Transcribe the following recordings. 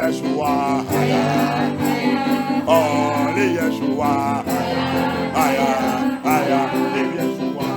Yeshua. Holy Yeshua. Aya, aya, Yeshua.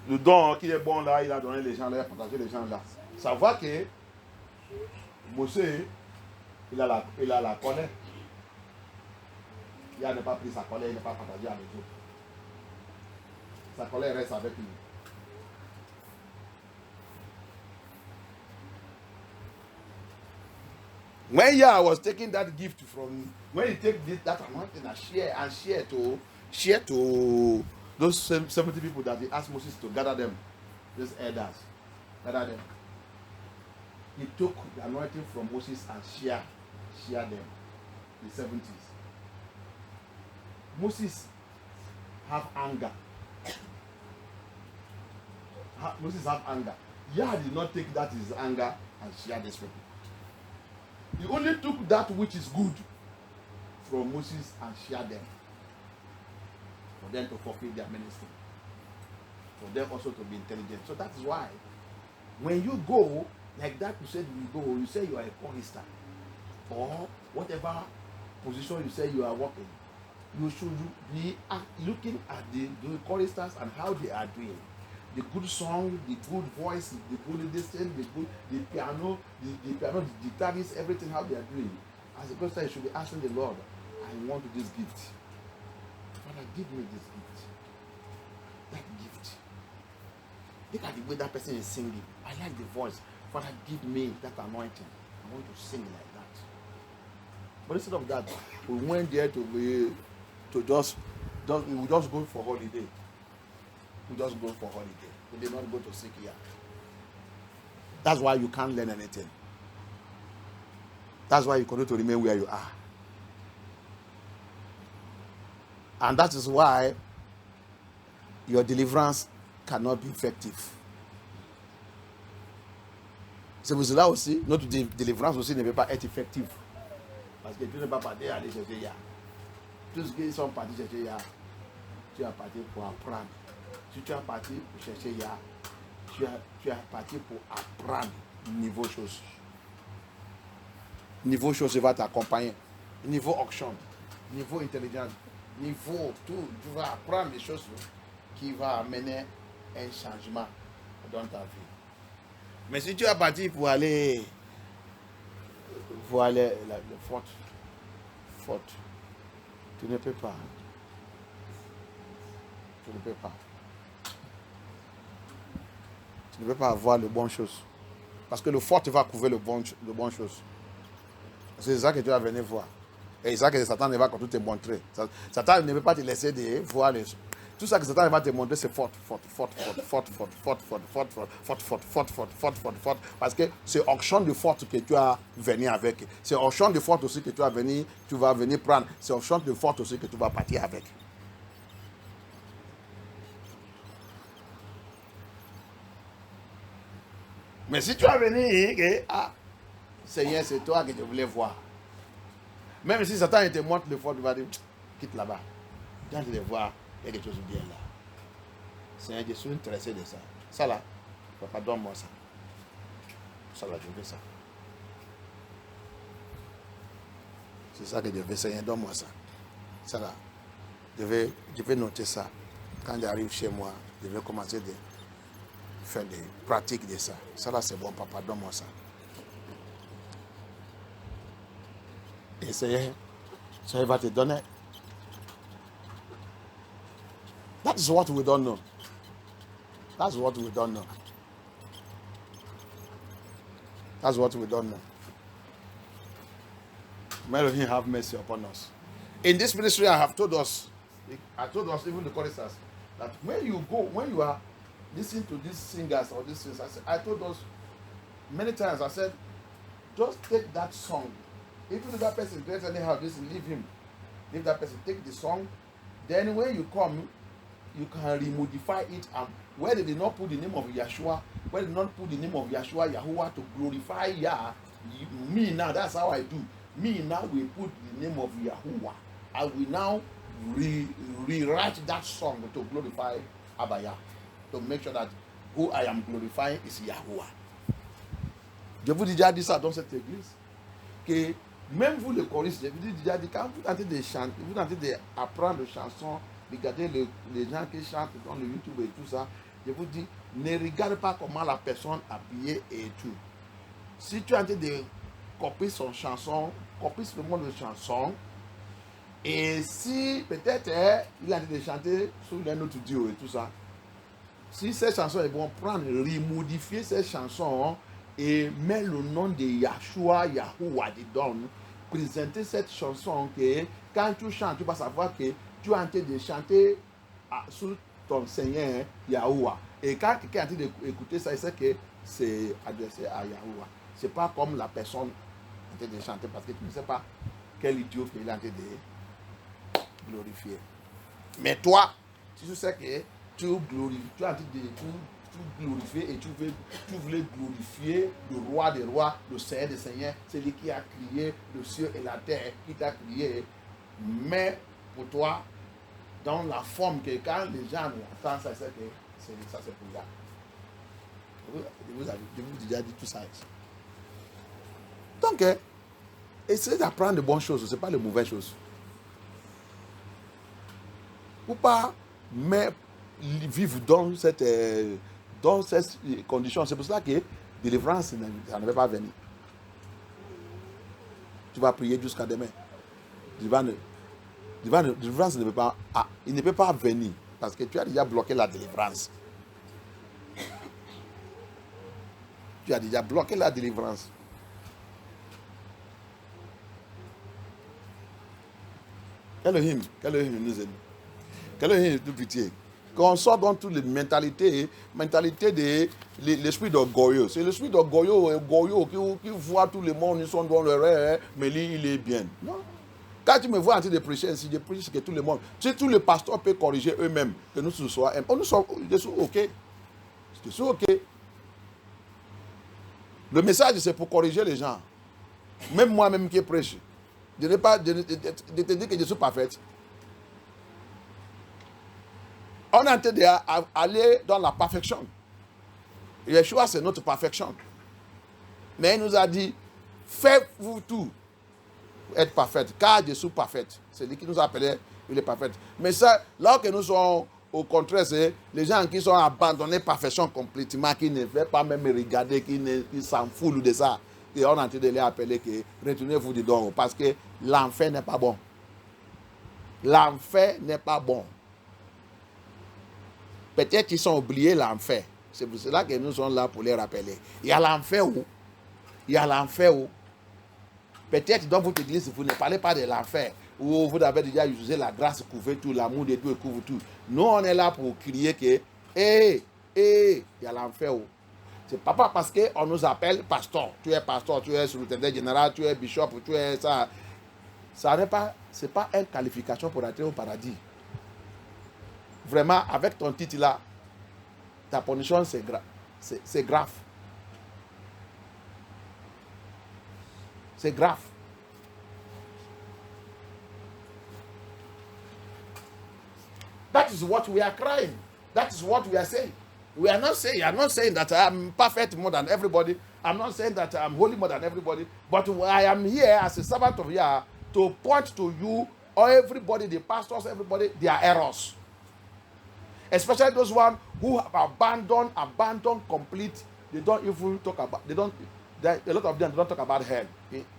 Le don qui est bon là, il a donné les gens là, il a partagé les gens là. Savoir que Mosé, il a la colère. Il n'a pas pris sa colère, il n'a pas partagé avec eux. Sa colère reste avec lui. When Yah was taking that gift from, when he take that anointing and share to those 70 people that he asked Moses to gather them, those elders, gather them. He took the anointing from Moses and share them, the 70s. Moses have anger. Moses have anger. Yah did not take that his anger and share this people. He only took that which is good from Moses and shared them. For them to fulfill their ministry. For them also to be intelligent. So that is why when you go, like that you said you go, you say you are a chorister. Or whatever position you say you are working. You should be looking at the choristers and how they are doing. the good song, the good voice, the good listening, the piano, the guitarist, everything how they are doing. As a pastor, you should be asking the Lord, I want this gift. Father, give me this gift. That gift. Look at the way that person is singing. I like the voice. Father, give me that anointing. I want to sing like that. But instead of that, we went there to just we just go for holiday. We just go for holiday. We did not go to seek here. That's why you can't learn anything. That's why you continue to remain where you are. And that is why your deliverance cannot be effective. C'est pour cela aussi, notre délivrance aussi ne peut pas être effective. Parce que tu n'es pas parti aller chercher hier. Tous ceux qui sont partis chercher hier, tu as parti pour apprendre. Si tu as parti pour chercher hier, tu as parti pour apprendre niveau chose. Niveau chose va t'accompagner. Niveau auction, niveau intelligence, niveau tout. Tu vas apprendre des choses qui vont amener un changement dans ta vie. Mais si tu es parti pour aller la faute, tu ne peux pas. Tu ne peux pas. Tu ne peux pas avoir les bonnes choses. Parce que le fort va couvrir le bonnes choses. C'est ça que tu vas venir voir. Et c'est ça que Satan ne va pas te montrer. Satan ne peut pas te laisser de voir les choses. Tout ça que Satan va te montrer, c'est fort. Parce que c'est auction de force que tu as venu avec. C'est auction de force aussi que tu vas venir prendre. C'est auction de force aussi que tu vas partir avec. Mais si tu as venu, Seigneur, c'est toi que je voulais voir. Même si Satan te montre le fort, tu vas dire, quitte là-bas. Viens de voir. Il y a quelque chose de bien là. Seigneur, je suis intéressé de ça. Ça là, papa, donne-moi ça. Ça là, je veux ça. C'est ça que je veux, Seigneur, donne-moi ça. Ça là, je vais noter ça. Quand j'arrive chez moi, je vais commencer de faire des pratiques de ça. Ça là, c'est bon, papa, donne-moi ça. Et Seigneur, ça va te donner. That is what we don't know. That's what we don't know. That's what we don't know. May Elohim have mercy upon us. In this ministry, I told us, even the choristers, that when you are listening to these singers or these things, I told us many times, I said, just take that song. Even if that person does anyhow, just leave him. Leave that person, take the song. Then when you come, you can remodify it, and where they did not put the name of Yeshua, where they did not put the name of Yeshua, Yahuwah, to glorify Yah, me now, that's how I do. Me now will put the name of Yahuwah. I will now rewrite that song to glorify Abaya, to make sure that who I am glorifying is Yahuwah. Je vous dis déjà dit ça dans cette église, que même vous les choristes, je vous dis déjà dit, quand vous tentez de chanter, vous tentez d'apprendre des chansons, regardez les gens qui chantent dans le YouTube et tout ça, je vous dis, ne regarde pas comment la personne est habillée et tout. Si tu es en train de copier son chanson, copie seulement de chanson, et si peut-être il est en train de chanter sur un autre duo et tout ça, si ces chansons, ils vont prendre, remodifier ces chansons et mettre le nom de Yeshua, Yahuwah dedans, présenter cette chanson que quand tu chantes, tu vas savoir que tu es en train de chanter sous ton Seigneur Yahuwah. Et quand quelqu'un est en train d'écouter ça, il sait que c'est adressé à Yahuwah. Ce n'est pas comme la personne en train de chanter parce que tu ne sais pas quel idiot qu'il est en train de glorifier. Mais toi, tu sais que tu glorifies, tu es en train de glorifier et tu voulais glorifier le roi des rois, le Seigneur des seigneurs, celui qui a créé le ciel et la terre, qui t'a créé. Mais pour toi, dans la forme que quand les gens entendent ça, c'est que ça c'est pour là. Je vous ai déjà dit tout ça ici. Donc, essayez d'apprendre de bonnes choses, ce n'est pas de mauvaises choses. Ou pas, mais vivre dans cette Dans ces conditions, c'est pour cela que délivrance, ça ne va pas venir. Tu vas prier jusqu'à demain. Délivrance ne peut pas, il ne peut pas venir parce que tu as déjà bloqué la délivrance. Tu as déjà bloqué la délivrance. Quel hymne nous aide? Quel hymne de pitié? Qu'on sort dans toutes les mentalités de l'esprit d'orgueil. C'est l'esprit d'orgueil qui voit tout le monde, ils sont dans le rêve, mais lui, il est bien. Non. Quand tu me vois en train de prêcher ainsi, je prêche que tout le monde, si tous les pasteurs peuvent corriger eux-mêmes, que nous soyons, je suis OK. Je suis OK. Le message, c'est pour corriger les gens. Même moi-même qui prêche. Je n'ai pas de te dire que je suis parfaite. On est en train d'aller dans la perfection. Yeshua, c'est notre perfection. Mais il nous a dit, faites-vous tout pour être parfaite, car je suis parfaite. C'est lui qui nous a appelé, il est parfait. Mais ça, là que nous sommes, au contraire, c'est les gens qui sont abandonnés perfection complètement, qui ne veulent pas même regarder, qui s'en foutent de ça. Et on est en train de les appeler que retournez-vous dedans, parce que l'enfer n'est pas bon. L'enfer n'est pas bon. Peut-être qu'ils ont oublié l'enfer. C'est pour cela que nous sommes là pour les rappeler. Il y a l'enfer où? Il y a l'enfer où? Peut-être dans votre église, vous ne parlez pas de l'enfer, où vous avez déjà utilisé la grâce, couvre tout, l'amour de Dieu couvre tout. Nous, on est là pour crier que, il y a l'enfer où? C'est pas parce qu'on nous appelle pasteur, tu es secrétaire général, tu es bishop, tu es ça. Ça n'est pas, c'est pas une qualification pour entrer au paradis. Vraiment, avec ton titre là, ta punition c'est grave. C'est grave. That is what we are crying. That is what we are saying. I'm not saying that I'm perfect more than everybody. I'm not saying that I'm holy more than everybody. But I am here as a servant of Yah to point to you, or everybody, the pastors, everybody, their errors. Especially those ones who have abandoned complete. They don't even talk about, a lot of them don't talk about hell.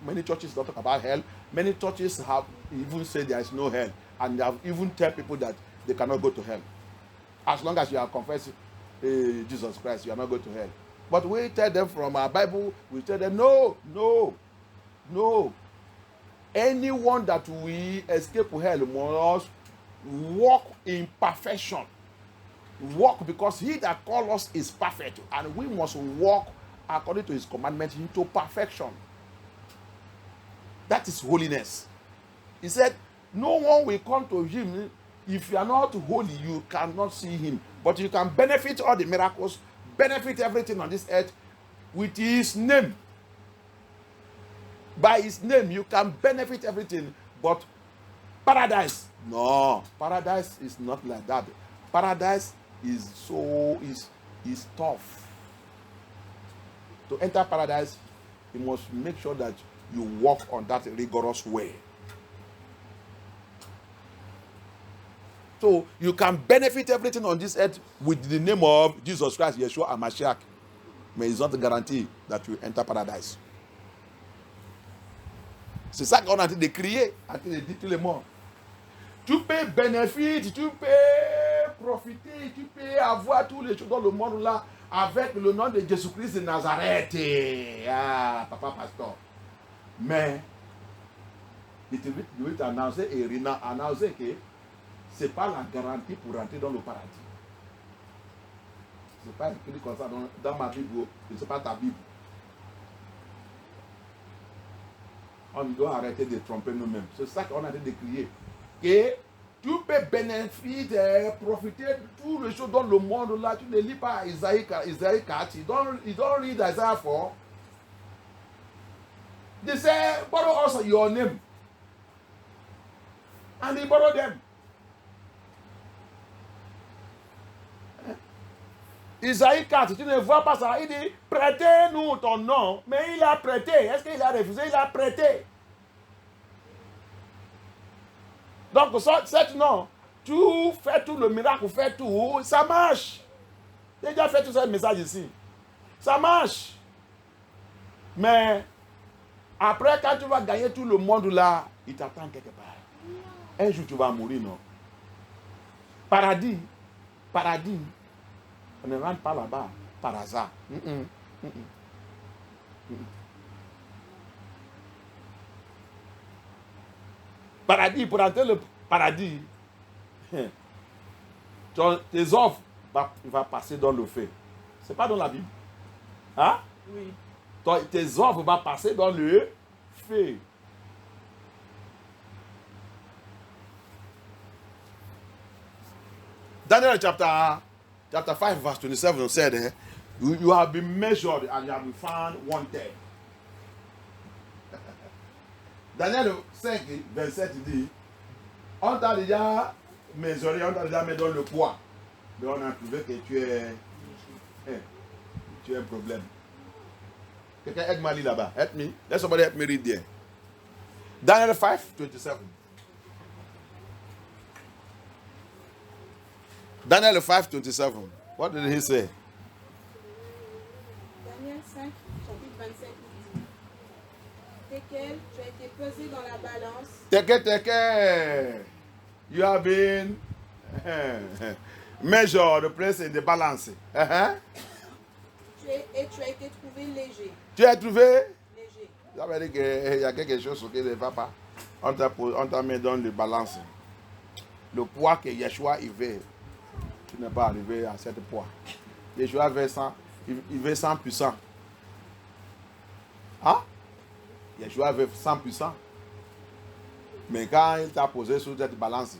Many churches don't talk about hell. Many churches have even said there is no hell. And they have even tell people that they cannot go to hell. As long as you have confessed Jesus Christ, you are not going to hell. But we tell them from our Bible, we tell them, no. Anyone that will escape hell must walk in perfection. Walk because he that called us is perfect, and we must walk according to his commandment into perfection. That is holiness. He said, no one will come to him. If you are not holy, you cannot see him. But you can benefit all the miracles, benefit everything on this earth with his name. By his name, you can benefit everything. But paradise, no. Paradise is not like that. Paradise is tough. To enter paradise, you must make sure that you walk on that rigorous way. So you can benefit everything on this earth with the name of Jesus Christ, Yeshua, and Mashiach. Mais it's not a guarantee that you enter paradise. C'est ça qu'on a dit de crier, a dit de dire tout le monde. Tu peux bénéficier, tu peux profiter, tu peux avoir tous les choses dans le monde là avec le nom de Jésus-Christ de Nazareth. Ah, papa pasteur. Mais, il doit t'annoncer et annoncer que ce n'est pas la garantie pour rentrer dans le paradis. Ce n'est pas écrit comme ça dans ma Bible, ce n'est pas ta Bible. On doit arrêter de tromper nous-mêmes. C'est ça qu'on a dit de crier. Que tu peux bénéficier, profiter de toutes les choses dans le monde là. Tu ne lis pas Isaïe 4. You don't read Isaiah 4. They say, borrow us your name. And he borrowed them. Isaïe 4, tu ne vois pas ça. Il dit, prêtez-nous ton nom. Mais il a prêté. Est-ce qu'il a refusé? Il a prêté. Donc, cet nom, tu fais tout le miracle, fais tout, ça marche. J'ai déjà fait tout ce message ici. Ça marche. Mais après, quand tu vas gagner tout le monde là, il t'attend quelque part. Un jour, tu vas mourir, non? Paradis, on ne rentre pas là-bas par hasard. Paradis, pour entrer le paradis, tes offres vont passer dans le feu. C'est pas dans la Bible. Hein? Oui. Tes offres vont passer dans le feu. Daniel chapter 5 verse 27 said, you have been measured and you have been found wanted. Daniel 5 27 dit, on t'a déjà mesuré, on t'a déjà mis dans le poids. Mais on a trouvé que tu as un problème. Quelqu'un aide-moi à lire là-bas. Help me. Let somebody help me read there. Daniel 5 27. Daniel 5 27. What did he say? Daniel 5, chapitre 27, il dit, Tekel, tu as été pesé dans la balance. Tekel. You have been measured, placed in the balance. Et tu as été trouvé léger. Tu as trouvé? Léger. Ça veut dire qu'il y a quelque chose qui ne va pas. On t'a mis dans le balance. Le poids que Yeshua il veut, tu n'es pas arrivé à ce poids. Yeshua veut 100, il veut 100 puissants. Hein? Yeshua veut 100 puissants. Mais quand il t'a posé sur cette balance,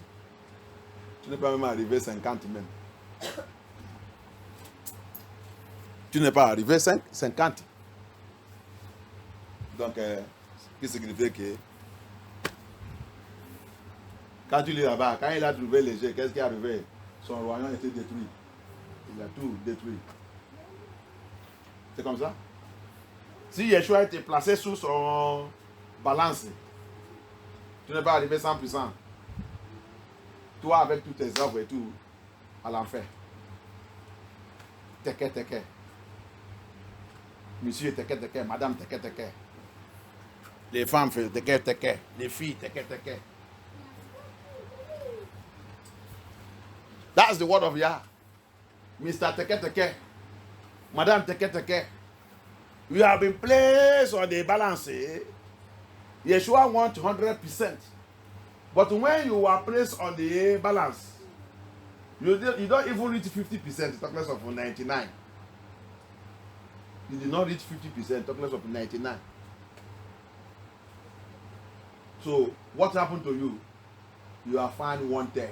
tu n'es pas même arrivé 50 même. Tu n'es pas arrivé 50. Donc, qu'est-ce qui signifie que quand tu lis là-bas, quand il a trouvé léger, qu'est-ce qui est arrivé? Son royaume a été détruit. Il a tout détruit. C'est comme ça. Si Yeshua était placé sous son balance, tu n'es pas arrivé 100%. Toi, avec toutes tes œuvres et tout, à l'enfer. Teke. Monsieur teke, madame teke. Les femmes font teke. Les filles teke. That's the word of Yah. Mr. Teke. Madame teke. You have been placed on the balance. Yeshua wants 100%. But when you are placed on the balance, you don't even reach 50%, talk less of 99. You did not reach 50%, talk less of 99. So, what happened to you? You are found wanted.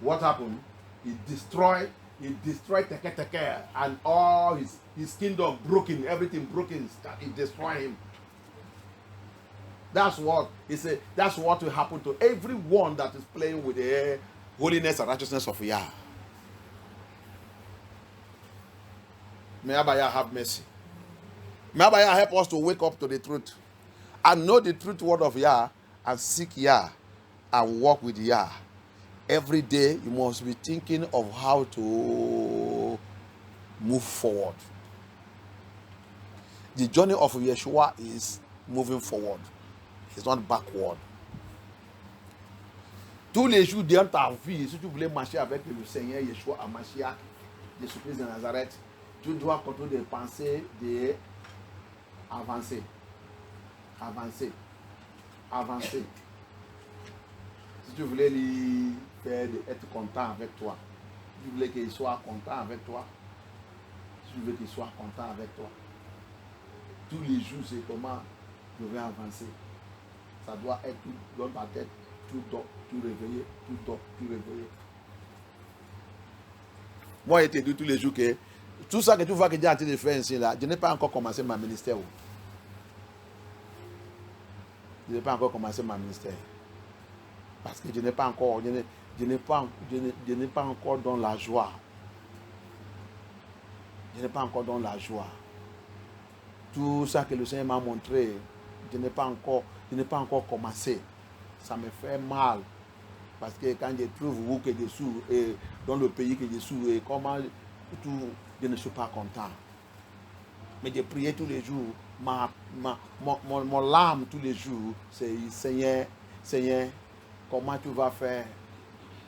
What happened? He destroyed Teke and all his kingdom broken, everything broken, he destroyed him. That's what he said. That's what will happen to everyone that is playing with the holiness and righteousness of Yah. May Abba have mercy. May Abba help us to wake up to the truth and know the truth word of Yah and seek Yah and walk with Yah. Every day you must be thinking of how to move forward. The journey of Yeshua is moving forward. It's not backward. Tous les jours de ta vie, si tu voulais marcher avec le Seigneur Yeshua à Mashiach, Jésus-Christ de Nazareth, tu dois continuer de penser d'avancer. Avancer. Si tu voulais lui faire être content avec toi, si tu voulais qu'il soit content avec toi, si tu veux qu'il soit content avec toi, tous les jours, c'est comment je vais avancer. Ça doit être tout dans ta tête, tout réveillé. Moi, je te dis tous les jours que tout ça que tu vois que Dieu est en train de faire ici, là, je n'ai pas encore commencé ma ministère. Je n'ai pas encore commencé ma ministère. Parce que je n'ai pas encore dans la joie. Je n'ai pas encore dans la joie. Tout ça que le Seigneur m'a montré, je n'ai pas encore commencé. Ça me fait mal. Parce que quand je trouve où que dessous, et dans le pays que je suis et comment tout, je ne suis pas content. Mais de prier tous les jours, mon larme tous les jours, c'est Seigneur, Seigneur, comment tu vas faire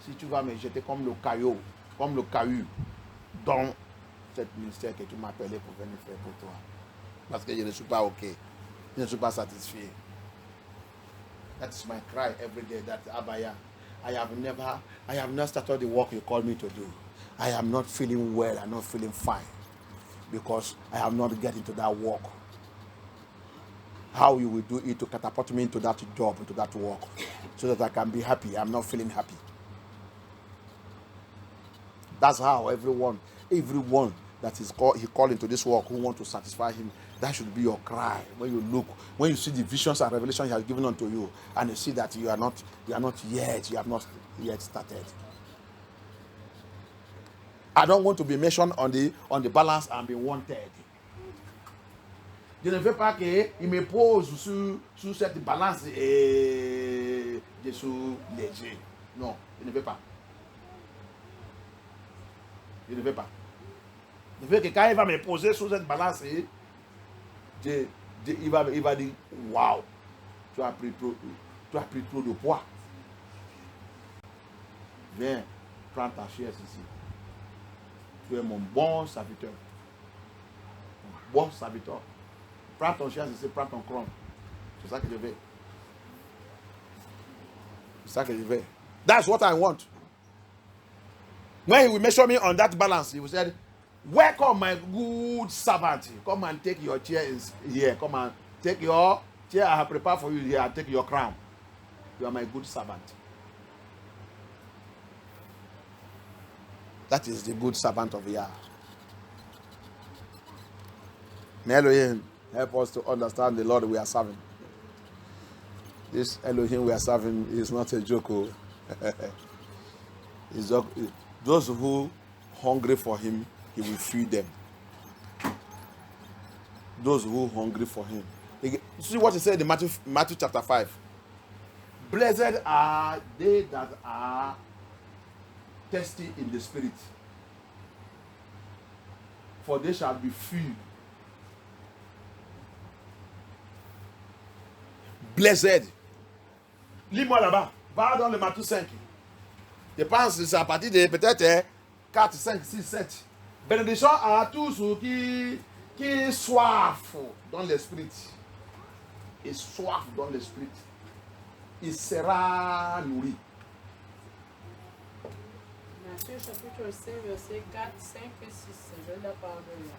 si tu vas me jeter comme le caillou dans cette ministère que tu m'as appelé pour venir faire pour toi. Parce que je ne suis pas OK. Je ne suis pas satisfait. That is my cry every day. That Abaya, I have not started the work you called me to do. I am not feeling well. I'm not feeling fine because I have not get into that work. How you will do it to catapult me into that job, into that work, so that I can be happy. I'm not feeling happy. That's how everyone that is he called into this work who want to satisfy him, that should be your cry. When you look, when you see the visions and revelations he has given unto you, and you see that you have not yet started. I don't want to be mentioned on the balance and be wanted. Je ne veux pas qu'il me pose sur cette balance et je suis léger. Non, je ne veux pas. Je ne veux pas. Je veux que quand il va me poser sur cette balance, il va dire, waouh, tu as pris trop de poids. Viens, prends ta chaise ici. Tu es mon bon serviteur. Mon bon serviteur. Prends ton chaise ici, prends ton cron. C'est ça que je veux. C'est ça que je veux. That's what I want. When he will measure me on that balance, he will say, welcome my good servant. Come and take your chair here. Come and take your chair I have prepared for you here and take your crown. You are my good servant. That is the good servant of Yah. May Elohim help us to understand the Lord we are serving. This Elohim we are serving is not a joke. It's those who hungry for him, he will feed them. Those who hungry for him. See what he said in Matthew chapter 5. Blessed are they that are thirsty in the spirit, for they shall be filled. Blessed. Lis-moi là-bas. Va dans le Matthieu 5. Je pense que c'est à partir de peut-être 4, 5, 6, 7. Bénédiction à tous ceux qui soif dans l'esprit. Et soif dans l'esprit. Il sera nourri. Matthieu chapitre 5, versets 4, 5 et 6. Je vais la parole de là.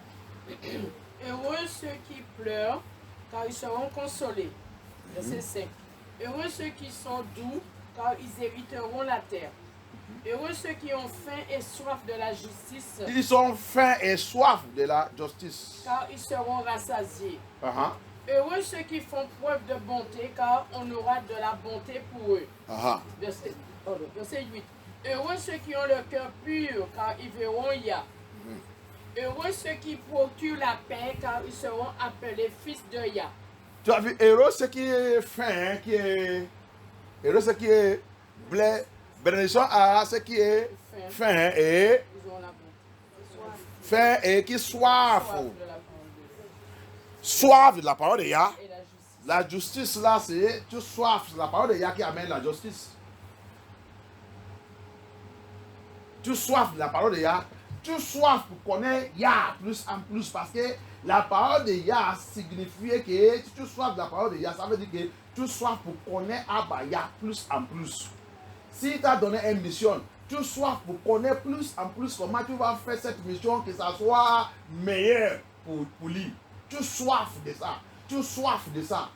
Heureux ceux qui pleurent, car ils seront consolés. Verset 5. Heureux ceux qui sont doux, car ils hériteront la terre. Heureux ceux qui ont faim et soif de la justice. Ils ont faim et soif de la justice. Car ils seront rassasiés. Heureux ceux qui font preuve de bonté, car on aura de la bonté pour eux. Verset 8. Heureux ceux qui ont le cœur pur, car ils verront Yah. Heureux ceux qui procurent la paix, car ils seront appelés fils de Yah. Tu as vu, heureux ceux qui est faim, heureux ceux qui est blé. Bénédiction à ceux qui est faim et qui soif. Soif de la parole de Yah. La justice là, c'est tu soif. C'est la parole de Yah qui amène la justice. Tu soif de la parole de Yah. Tu soif pour connaître Yah plus en plus. Parce que la parole de Yah signifie que si tu soif de la parole de Yah, ça veut dire que tu soif pour connaître Abba Yah plus en plus. Si tu as donné une mission, tu soif pour connaître plus en plus comment tu vas faire cette mission, que ça soit meilleur pour lui. Tu soif de ça. Tu soif de ça.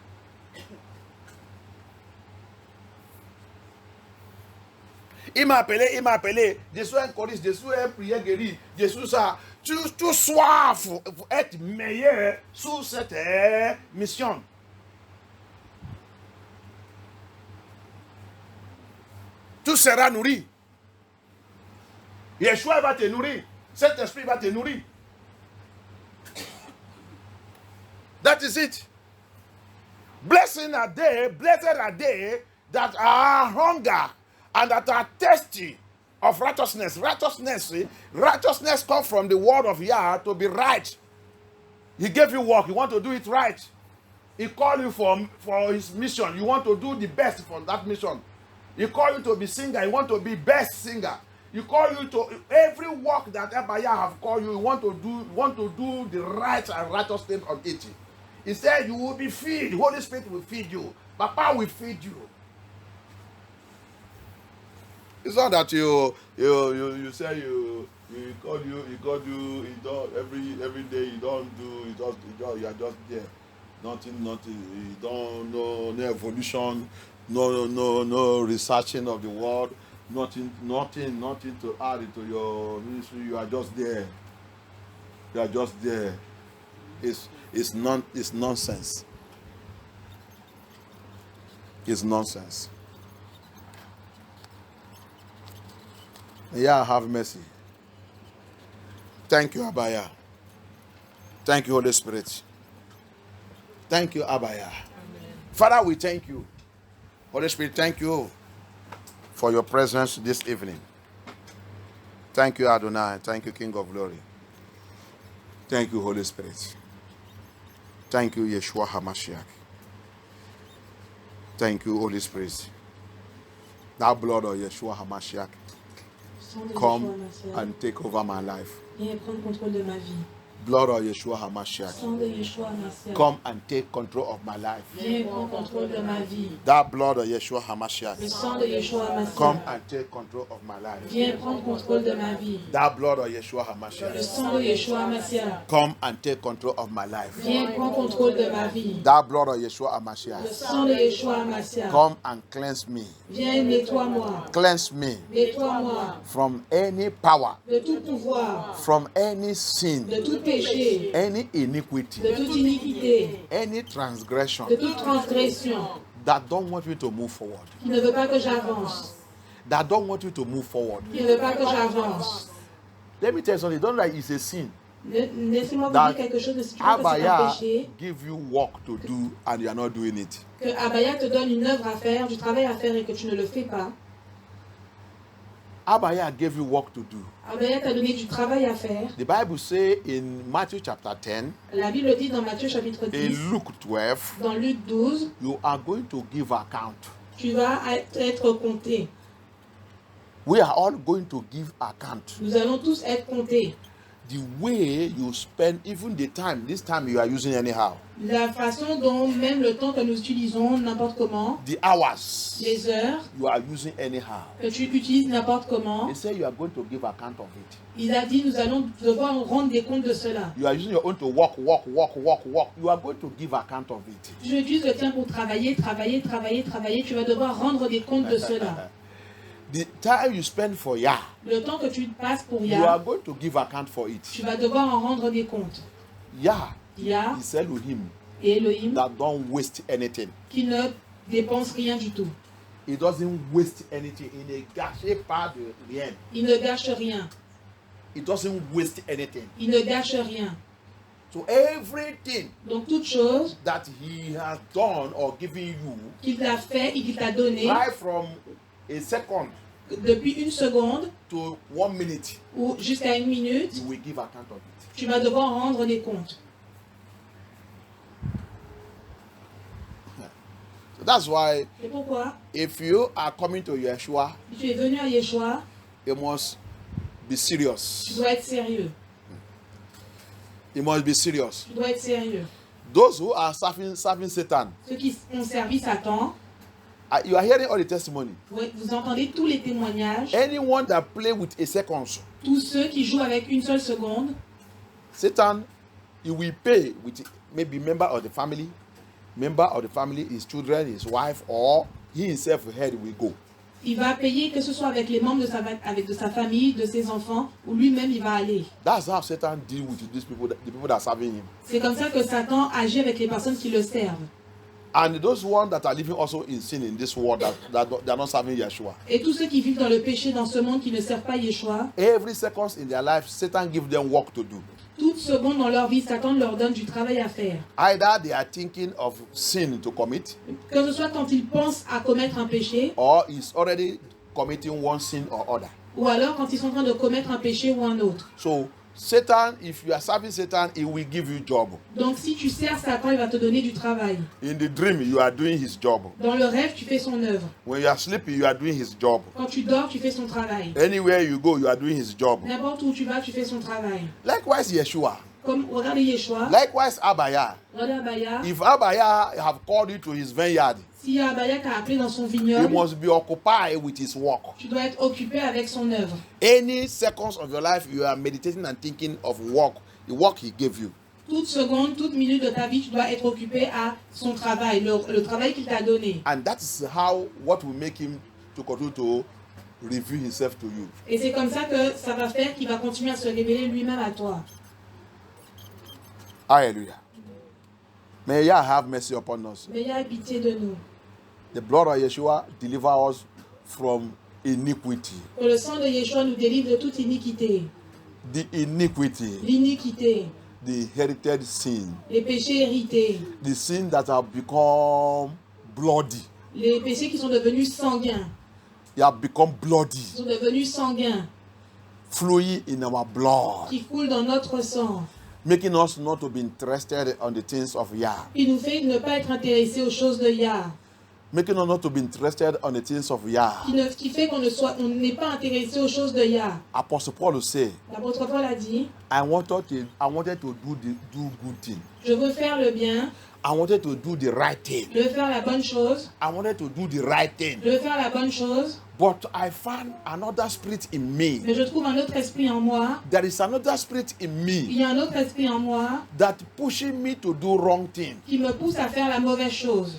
Il m'a appelé. Je suis un choriste, je suis un prière guéri. Je suis ça. Tu soif pour être meilleur sur cette mission. Tu seras nourri. Yeshua va te nourrir. Cet esprit va te nourrir. That is it. Blessed are they that are hunger and that are thirsty of righteousness. Righteousness comes from the word of Yah to be right. He gave you work. You want to do it right. He called you for his mission. You want to do the best for that mission. He called you to be singer. You want to be best singer. He called you to every work that Abba Yah have called you. You want to do the right and righteous thing on it. He said you will be fed. The Holy Spirit will feed you. Papa will feed you. It's not that you say you called you don't every day you don't do you are just there. Nothing, you don't know no evolution, no researching of the word, nothing to add into your ministry. You are just there. You are just there. It's nonsense. It's nonsense. Yeah, have mercy. Thank you, Abaya. Thank you, Holy Spirit. Thank you, Abaya. Father, we thank you. Holy Spirit, thank you for your presence this evening. Thank you, Adonai. Thank you, King of Glory. Thank you, Holy Spirit. Thank you, Yeshua HaMashiach. Thank you, Holy Spirit. That blood of Yeshua HaMashiach, come and take over my life. Viens prendre contrôle de ma vie. Blood of Yeshua HaMashiach, Sang de Yeshua HaMashiach. come and take control of my life. Viens prendre contrôle de ma vie. That blood of Yeshua Le HaMashiach, sang de Yeshua HaMashiach. come and take control of my life. Viens prendre contrôle de ma vie. That blood of Yeshua Le HaMashiach, sang de Yeshua HaMashiach. come and take control of my life. Viens prendre contrôle de ma vie. That blood of Yeshua Le HaMashiach, sang de Yeshua HaMashiach. come and cleanse me. Viens, nettoie-moi. Cleanse me Nettoie-moi from any power, de tout pouvoir, from any sin, de tout péché, any iniquity, de toute iniquité, any transgression de toute transgression that don't want me to move forward. qui ne veut pas que j'avance. That don't want you to move forward. Qui ne veut pas que j'avance. Let me tell you something. Don't like it's a sin. Laissez-moi vous That dire quelque chose. Si tu vois que c'est un Abaya péché, give you work to do and you are not doing it. que Abaya te donne une œuvre à faire, du travail à faire et que tu ne le fais pas. Abaya gave you work to do. Abaya t'a donné du travail à faire. The Bible says in Matthew chapter 10, La Bible dit dans Matthieu chapitre 10, in Luke 12, dans Luc 12, you are going to give account. tu vas être compté. We are all going to give account. Nous allons tous être comptés. The way you spend even the time, this time you are using anyhow. La façon dont même le temps que nous utilisons n'importe comment, The hours les heures you are using anyhow. que tu utilises n'importe comment, They say you are going to give account of it. il a dit nous allons devoir rendre des comptes de cela. You are using your own to work. You are going to give account of it. Tu utilises le tien pour travailler, tu vas devoir rendre des comptes de cela. The time you spend for Yah, Le temps que tu passes pour you are Yah, going to give account for it. tu vas devoir en rendre des comptes. Yah Yah is Elohim et Elohim that don't waste anything. qui ne dépensent rien du tout. He doesn't waste anything. Il ne gâche pas de rien. Il ne gâche rien. He doesn't waste anything. Il ne gâche rien. So everything Donc toute chose that he has done or given you, qu'il t'a fait et qu'il t'a donné, right from a second depuis une seconde to 1 minute, ou jusqu'à une minute, you will give account of it. tu vas devoir en rendre des comptes. So that's why C'est pourquoi, if you are coming to Yeshua, si tu es venu à Yeshua, you must be tu serious. dois être sérieux. You must be serious. Tu dois être sérieux. Those who are serving Satan, Ceux qui ont servi Satan, you are hearing all the testimony. vous entendez tous les témoignages. Anyone that play with a second, Tous ceux qui jouent avec une seule seconde, Satan, he will pay with maybe member of the family, his children, his wife, or he himself head will go. il va payer, que ce soit avec les membres de sa famille, de ses enfants, ou lui-même il va aller. That's how Satan deal with these people, the people that are serving him. C'est comme ça que Satan agit avec les personnes qui le servent. And those ones that are living also in sin in this world that they are not serving Yeshua. Et tous ceux qui vivent dans le péché dans ce monde qui ne servent pas Yeshua, Every second in their life, Satan gives them work to do. toute seconde dans leur vie, Satan leur donne du travail à faire. Either they are thinking of sin to commit, Que ce soit quand ils pensent à commettre un péché, or he's already committing one sin or other. Ou alors quand ils sont en train de commettre un péché ou un autre. So Satan, if you are serving Satan, he will give you job. Donc si tu sers Satan, il va te donner du travail. In the dream, you are doing his job. Dans le rêve, tu fais son œuvre. When you are sleeping, you are doing his job. Quand tu dors, tu fais son travail. Anywhere you go, you are doing his job. N'importe où tu vas, tu fais son travail. Likewise, Yeshua. Comme, regardez Yeshua, Likewise, Abaya. regardez Abaya. If Abaya have called you to his vineyard, Si Abaya t'a appelé dans son he vignoble, must be occupied with his work. tu dois être occupé avec son œuvre. Any seconds of your life, you are meditating and thinking of work, the work he gave you. Toute seconde, toute minute de ta vie, tu dois être occupé à son travail, le travail qu'il t'a donné. And that is how, what will make him to continue to reveal himself to you. Et c'est comme ça que ça va faire qu'il va continuer à se révéler lui-même à toi. Hallelujah. May Yah have mercy upon us. Mais il y a pitié de nous. The blood of Yeshua deliver us from iniquity. Que le sang de Yeshua nous délivre de toute iniquité. The iniquity, L'iniquité, the heritage sin, les péchés hérités, the sin that have become bloody. les péchés qui sont devenus sanguins. They have become bloody, Qui sont devenus sanguins, flowing in our blood, qui coulent dans notre sang. making us not to be interested on the things of Yah, Qui nous fait ne pas être intéressés aux choses de Yah. making us not to be interested on the things of Yah. Qui fait qu'on n'est pas intéressé aux choses de Yah. Apostle Paul will say, L'apôtre Paul a dit, I wanted to do good thing. je veux faire le bien, I wanted to do the right thing. je veux faire la bonne chose, I wanted to do the right thing. je veux faire la bonne chose, But I found another spirit in me. mais je trouve un autre esprit en moi. There is another spirit in Il me y a un autre esprit en moi that pushing me to do wrong thing. qui me pousse à faire la mauvaise chose.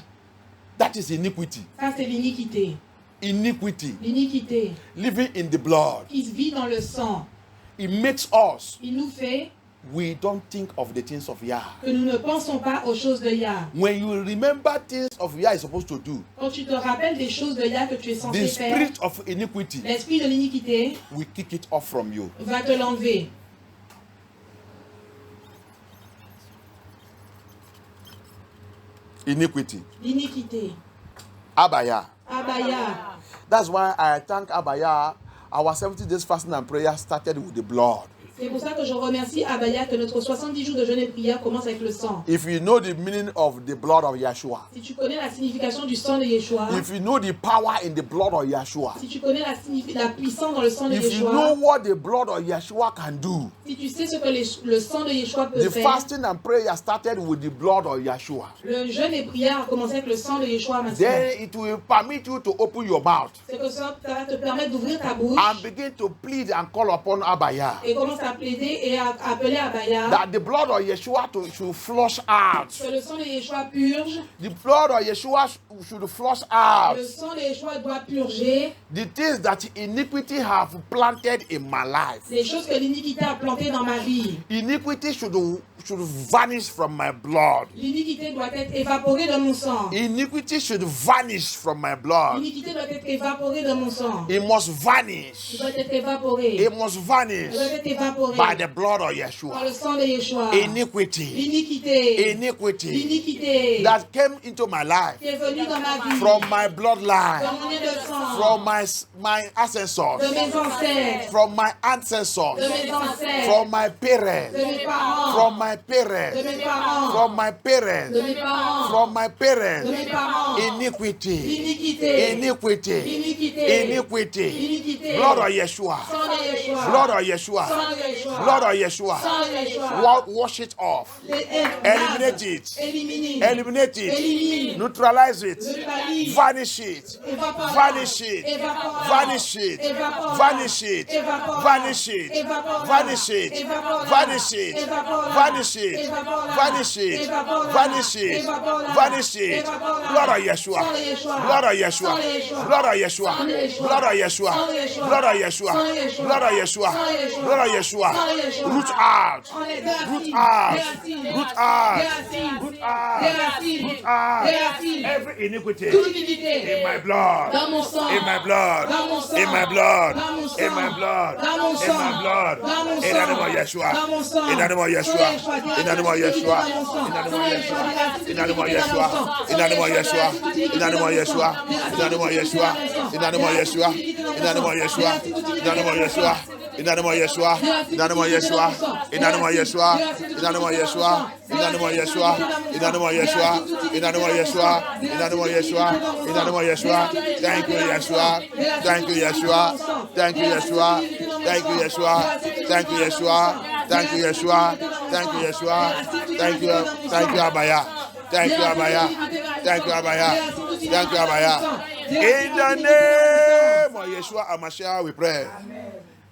That is iniquity. Ça, c'est l'iniquité. Iniquity. L'iniquité Living in the blood. qui se vit dans le sang. It makes us, Il nous fait we don't think of the things of Yah. que nous ne pensons pas aux choses de Yah. When you remember things of Yah is supposed to do, Quand tu te rappelles des choses de Yah que tu es censé the faire, spirit of iniquity l'esprit de l'iniquité will kick it off from you. va te l'enlever. Iniquity. L'iniquité. Abaya. Abaya. That's why I thank Abaya. Our 70 days fasting and prayer started with the blood. C'est pour ça que je remercie Abaya que notre 70 jours de jeûne et prière commence avec le sang. If you know the meaning of the blood of Yeshua, Si tu connais la signification du sang de Yeshua, if you know the power in the blood of Yeshua, si tu connais la puissance dans le sang de if you know Yeshua, what the blood of Yeshua can do, si tu sais ce que le sang de Yeshua peut the faire, fasting and prayer started with the blood of Yeshua. le jeûne et prière a commencé avec le sang de Yeshua Mashiach. Then it will permit you to open your mouth C'est que ça va te permettre d'ouvrir ta bouche and begin to plead and call upon Abaya et commence à plaider et à appeler Abaya that the blood of Yeshua should flush out. que le sang de Yeshua purge. The blood of Yeshua should flush out Le sang de Yeshua doit purger the things that iniquity have planted in my life. les choses que l'iniquité a plantées dans ma vie. Iniquity should vanish from my blood. L'iniquité doit être évaporée de mon sang. Iniquity should vanish from my blood. L'iniquité doit être évaporée de mon sang. It must Il vanish. doit être évaporé. It must Il vanish doit être évaporé by the blood of par Yeshua. le sang de Yeshua. Iniquity, L'iniquité. iniquity L'iniquité that came into my life qui est venue dans ma vie. from my bloodline, Dans mon lien de sang. from my ancestors, De mes ancêtres. from my ancestors, De mes ancêtres. from my De parents, mes parents. from my De parents, mes parents. from my De parents, mes parents. from my De parents. mes parents. Iniquity, L'iniquité. iniquity, L'iniquité. iniquity. L'iniquité. Blood of Yeshua, Sang de Yeshua. blood of Yeshua, Sang de Yeshua. blood of Yeshua. Sang de Yeshua. Wash it off, Eliminate it. Élimine. eliminate it, Élimine. neutralize it, Neutralise. vanish it, Évapore. vanish it, Évapore. vanish it, Évapore. vanish it, Évapore. vanish it, Évapore. vanish it, Évapore. vanish it, Évapore. vanish it, Évapore. vanish it, Évapore. vanish it, Évapore. vanish it. Évapore. Blood of Yeshua, Sang de Yeshua. blood of Yeshua, Sang de Yeshua. blood of Yeshua, Sang de Yeshua. blood of Yeshua, Sang de Yeshua. blood of Yeshua, Sang de Yeshua. blood of Yeshua, Sang de Yeshua. blood of Yeshua. Sang de Yeshua. Root out, Enlève root des out, racines. root out, Des racines. root out, Des racines. root out. Des racines. Every iniquity Toute iniquité. in my blood, Dans mon sang. in my blood, Dans mon sang. in my blood, Dans mon sang. in my blood, Dans mon in sang. my blood, Dans mon in the sang. name of Yeshua, Dans mon sang. in the name of Yeshua, in the name of Yeshua, in the name of Yeshua, in the name of Yeshua, in the name of Yeshua, in the name of Yeshua, in the name of Yeshua, in the name of Yeshua, in the name of Yeshua, in In the name of Yeshua. In the name of Yeshua. In the name of Yeshua. In the name of Yeshua. In the name of Yeshua. In the name of Yeshua. In the name of Yeshua. In the name of Yeshua. In the name of Yeshua. In the name of Yeshua. In the name of Yeshua. Thank you, Yeshua. Thank you, Yeshua. Thank you, Yeshua. Thank you, Yeshua. Thank you, Yeshua. Thank you, Yeshua. Thank you, Yeshua. Thank you, Abaya. Thank you, Abaya. Thank you, Abaya. Thank you, Abaya. In the name of Yeshua HaMashiach, we pray.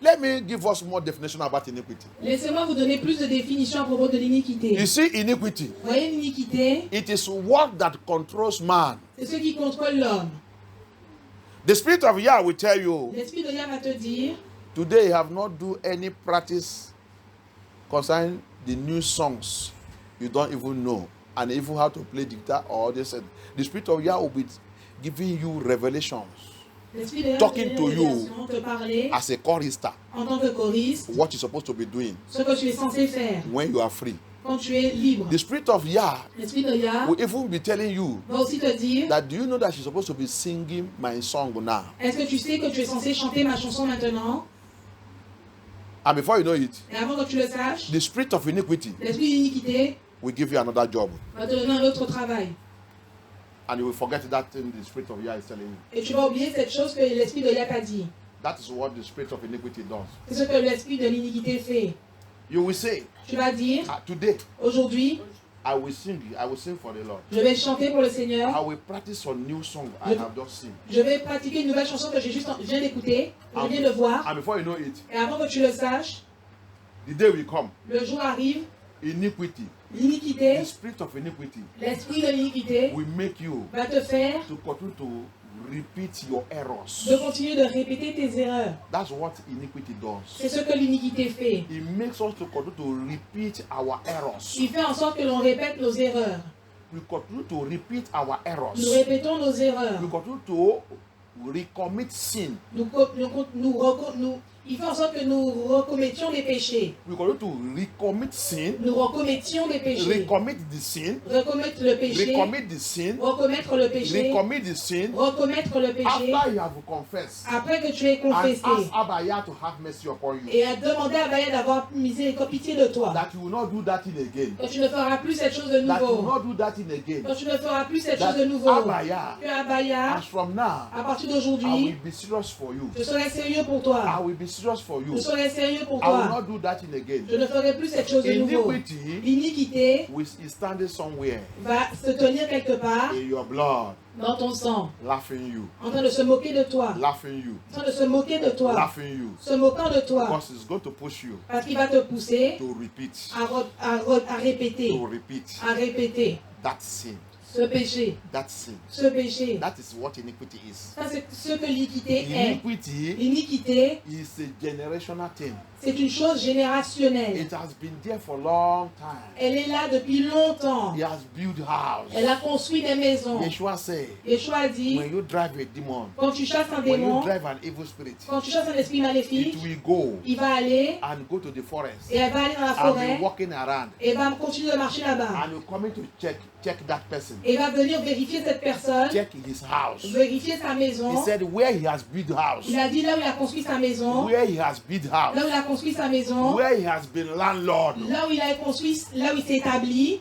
Let me give us more definition about iniquity. Laissez-moi vous donner plus de définitions à propos de l'iniquité. You see, iniquity. Vous voyez l'iniquité? It is what that controls man. C'est ce qui contrôle l'homme. The Spirit of Yah will tell you, L'Esprit de Yah va te dire, today you have not do any practice concerning the new songs you don't even know, and even how to play guitar or this. The Spirit of Yah will be giving you revelations, l'Esprit de Yah talking to you te parler as a chorister, en tant que choriste, what you're supposed to be doing ce que tu es censé faire when you are free. quand tu es libre. The Spirit of Yah L'Esprit de Yah will even be telling you va aussi te dire, that, do you know that you're supposed to be singing my song now? est-ce que tu sais que tu es censé chanter ma chanson maintenant? And before you know it, Et avant que tu le saches, the spirit of iniquity l'Esprit d'iniquité will give you another job. va te donner un autre travail. And you will forget that thing the Spirit of Yah is telling you. Et tu vas oublier cette chose que l'Esprit de Yah t'a dit. That is what the Spirit of iniquity does. C'est ce que l'Esprit de l'iniquité fait. You will say, Tu vas dire, today aujourd'hui, I will sing for the Lord. je vais chanter pour le Seigneur. I will practice some new song I have just seen. Je vais pratiquer une nouvelle chanson que je viens d'écouter, que je viens de voir. And before you know it, Et avant que tu le saches, the day will come. le jour arrive, Iniquity, l'iniquité, the spirit of iniquity l'esprit de l'iniquité will make you va te faire to continue to repeat your errors. de continuer de répéter tes erreurs. That's what iniquity does. C'est ce que l'iniquité fait. It makes us to continue to repeat our errors. Il fait en sorte que l'on répète nos erreurs. We continue to repeat our errors. Nous répétons nos erreurs. We continue to recommit sin. Il fait en sorte que nous recommettions des péchés. We continue to recommit sin. Nous recommettions des péchés. Recommit the sin. Recommettre le péché. Recommit the sin. Recommettre le péché. Recommit the sin. Recommettre le péché. After you have confessed. Après que tu aies confessé. And ask Abaya to have mercy upon you. Et à demander à Abaya d'avoir pitié de toi. That you will not do that thing again. Que tu ne feras plus cette chose de nouveau. That you will not do that thing again. Que tu ne feras plus cette That chose de nouveau. Abaya, que Abaya, as from now, à partir I d'aujourd'hui, will be serious for you. je serai sérieux pour toi. I will be serious for you. Je serai sérieux pour I will toi. not do that thing again. Je ne ferai plus cette chose de nouveau. Iniquity L'iniquité is standing somewhere va se tenir quelque part in your blood, dans ton sang, laughing you, en train de se moquer de toi, laughing you, en train de se moquer de toi, laughing you. se moquant de toi, Because it's going to push you parce qu'il va te pousser to repeat, à répéter, to repeat à répéter that sin, ce péché, that sin. ce péché. That is what iniquity is. Ça, c'est ce que l'iniquité est. Iniquity L'iniquité, is a generational thing. c'est une chose générationnelle. It has been there for a long time. Elle est là depuis longtemps. He has built house. Elle a construit des maisons. Yeshua said, Yeshua a dit, when you drive a demon, quand tu chasses un when you démon, drive an evil spirit, quand tu chasses un esprit maléfique, it will go il va aller and go to the forest et elle va aller dans la and forêt be walking around et va continuer de marcher là-bas. and you coming to check that person, Et va venir vérifier cette personne, check his house. vérifier sa maison. He said where he has built house, Il a dit là où il a construit sa maison, where he has built house, là où il a construit sa maison, where he has been landlord, là où il a construit, là où il s'est établi,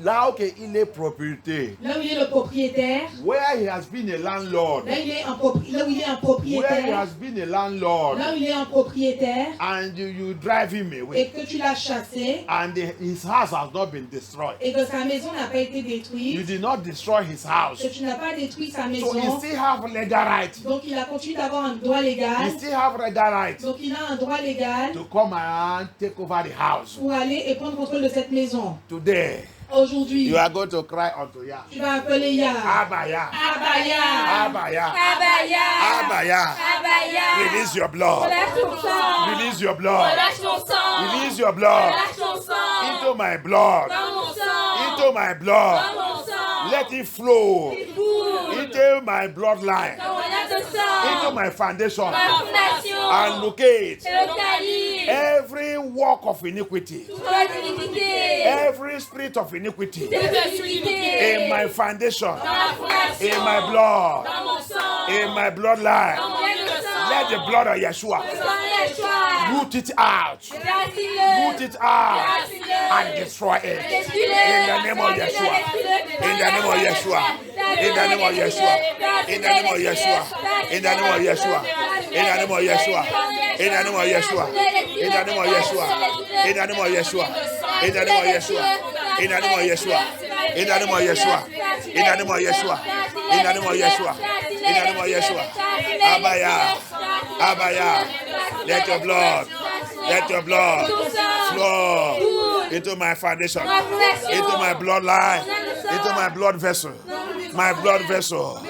là où il est propriété, là où il est le propriétaire, where he has been a landlord, là où il est un where he propriétaire, has been a landlord, là où il est un propriétaire, and you drive him et away, que tu l'as chassé, and his house has not been destroyed. et que sa maison n'a pas été You détruite, did not destroy his house, que tu n'as pas détruit sa so he maison, still have legal right. donc il a continué d'avoir un droit He légal, still have legal right donc il a un droit légal to come and take over the house. pour aller et prendre contrôle de cette maison. Today, Aujourd'hui, you are going to cry unto Yah. tu vas appeler Yah. Abaya, Abaya, Abaya, Abaya, Abaya. Abaya, Release your blood. relâche ton sang, Release your blood. relâche ton sang, Release your blood relâche ton sang, into my blood. dans mon sang, Into my blood. dans mon sang, Let it flow coule, into my bloodline, dans mon acte de into sang, my foundation, ma fondation, and locate et localise, every work of iniquity, toute iniquité, every spirit of iniquity toute iniquité, in my foundation, dans ma fondation, in my blood, dans mon sang, in my bloodline. dans mon acte de sang, the blood of Yeshua root it out. Root it out and destroy it. In the name of Yeshua. In the name of Yeshua. In the name of Yeshua. In the name of Yeshua. In the name of Yeshua. In the name of Yeshua. In the name of Yeshua. In the name of Yeshua. In the name of Yeshua. In the name of Yeshua. In the name of Yeshua. In the name of Yeshua. In the name of Yeshua. In the name of Yeshua. In the name of Yeshua. Abaya. Abaya. Let your blood flow into my foundation, into my bloodline, into my blood vessel. My blood vessel.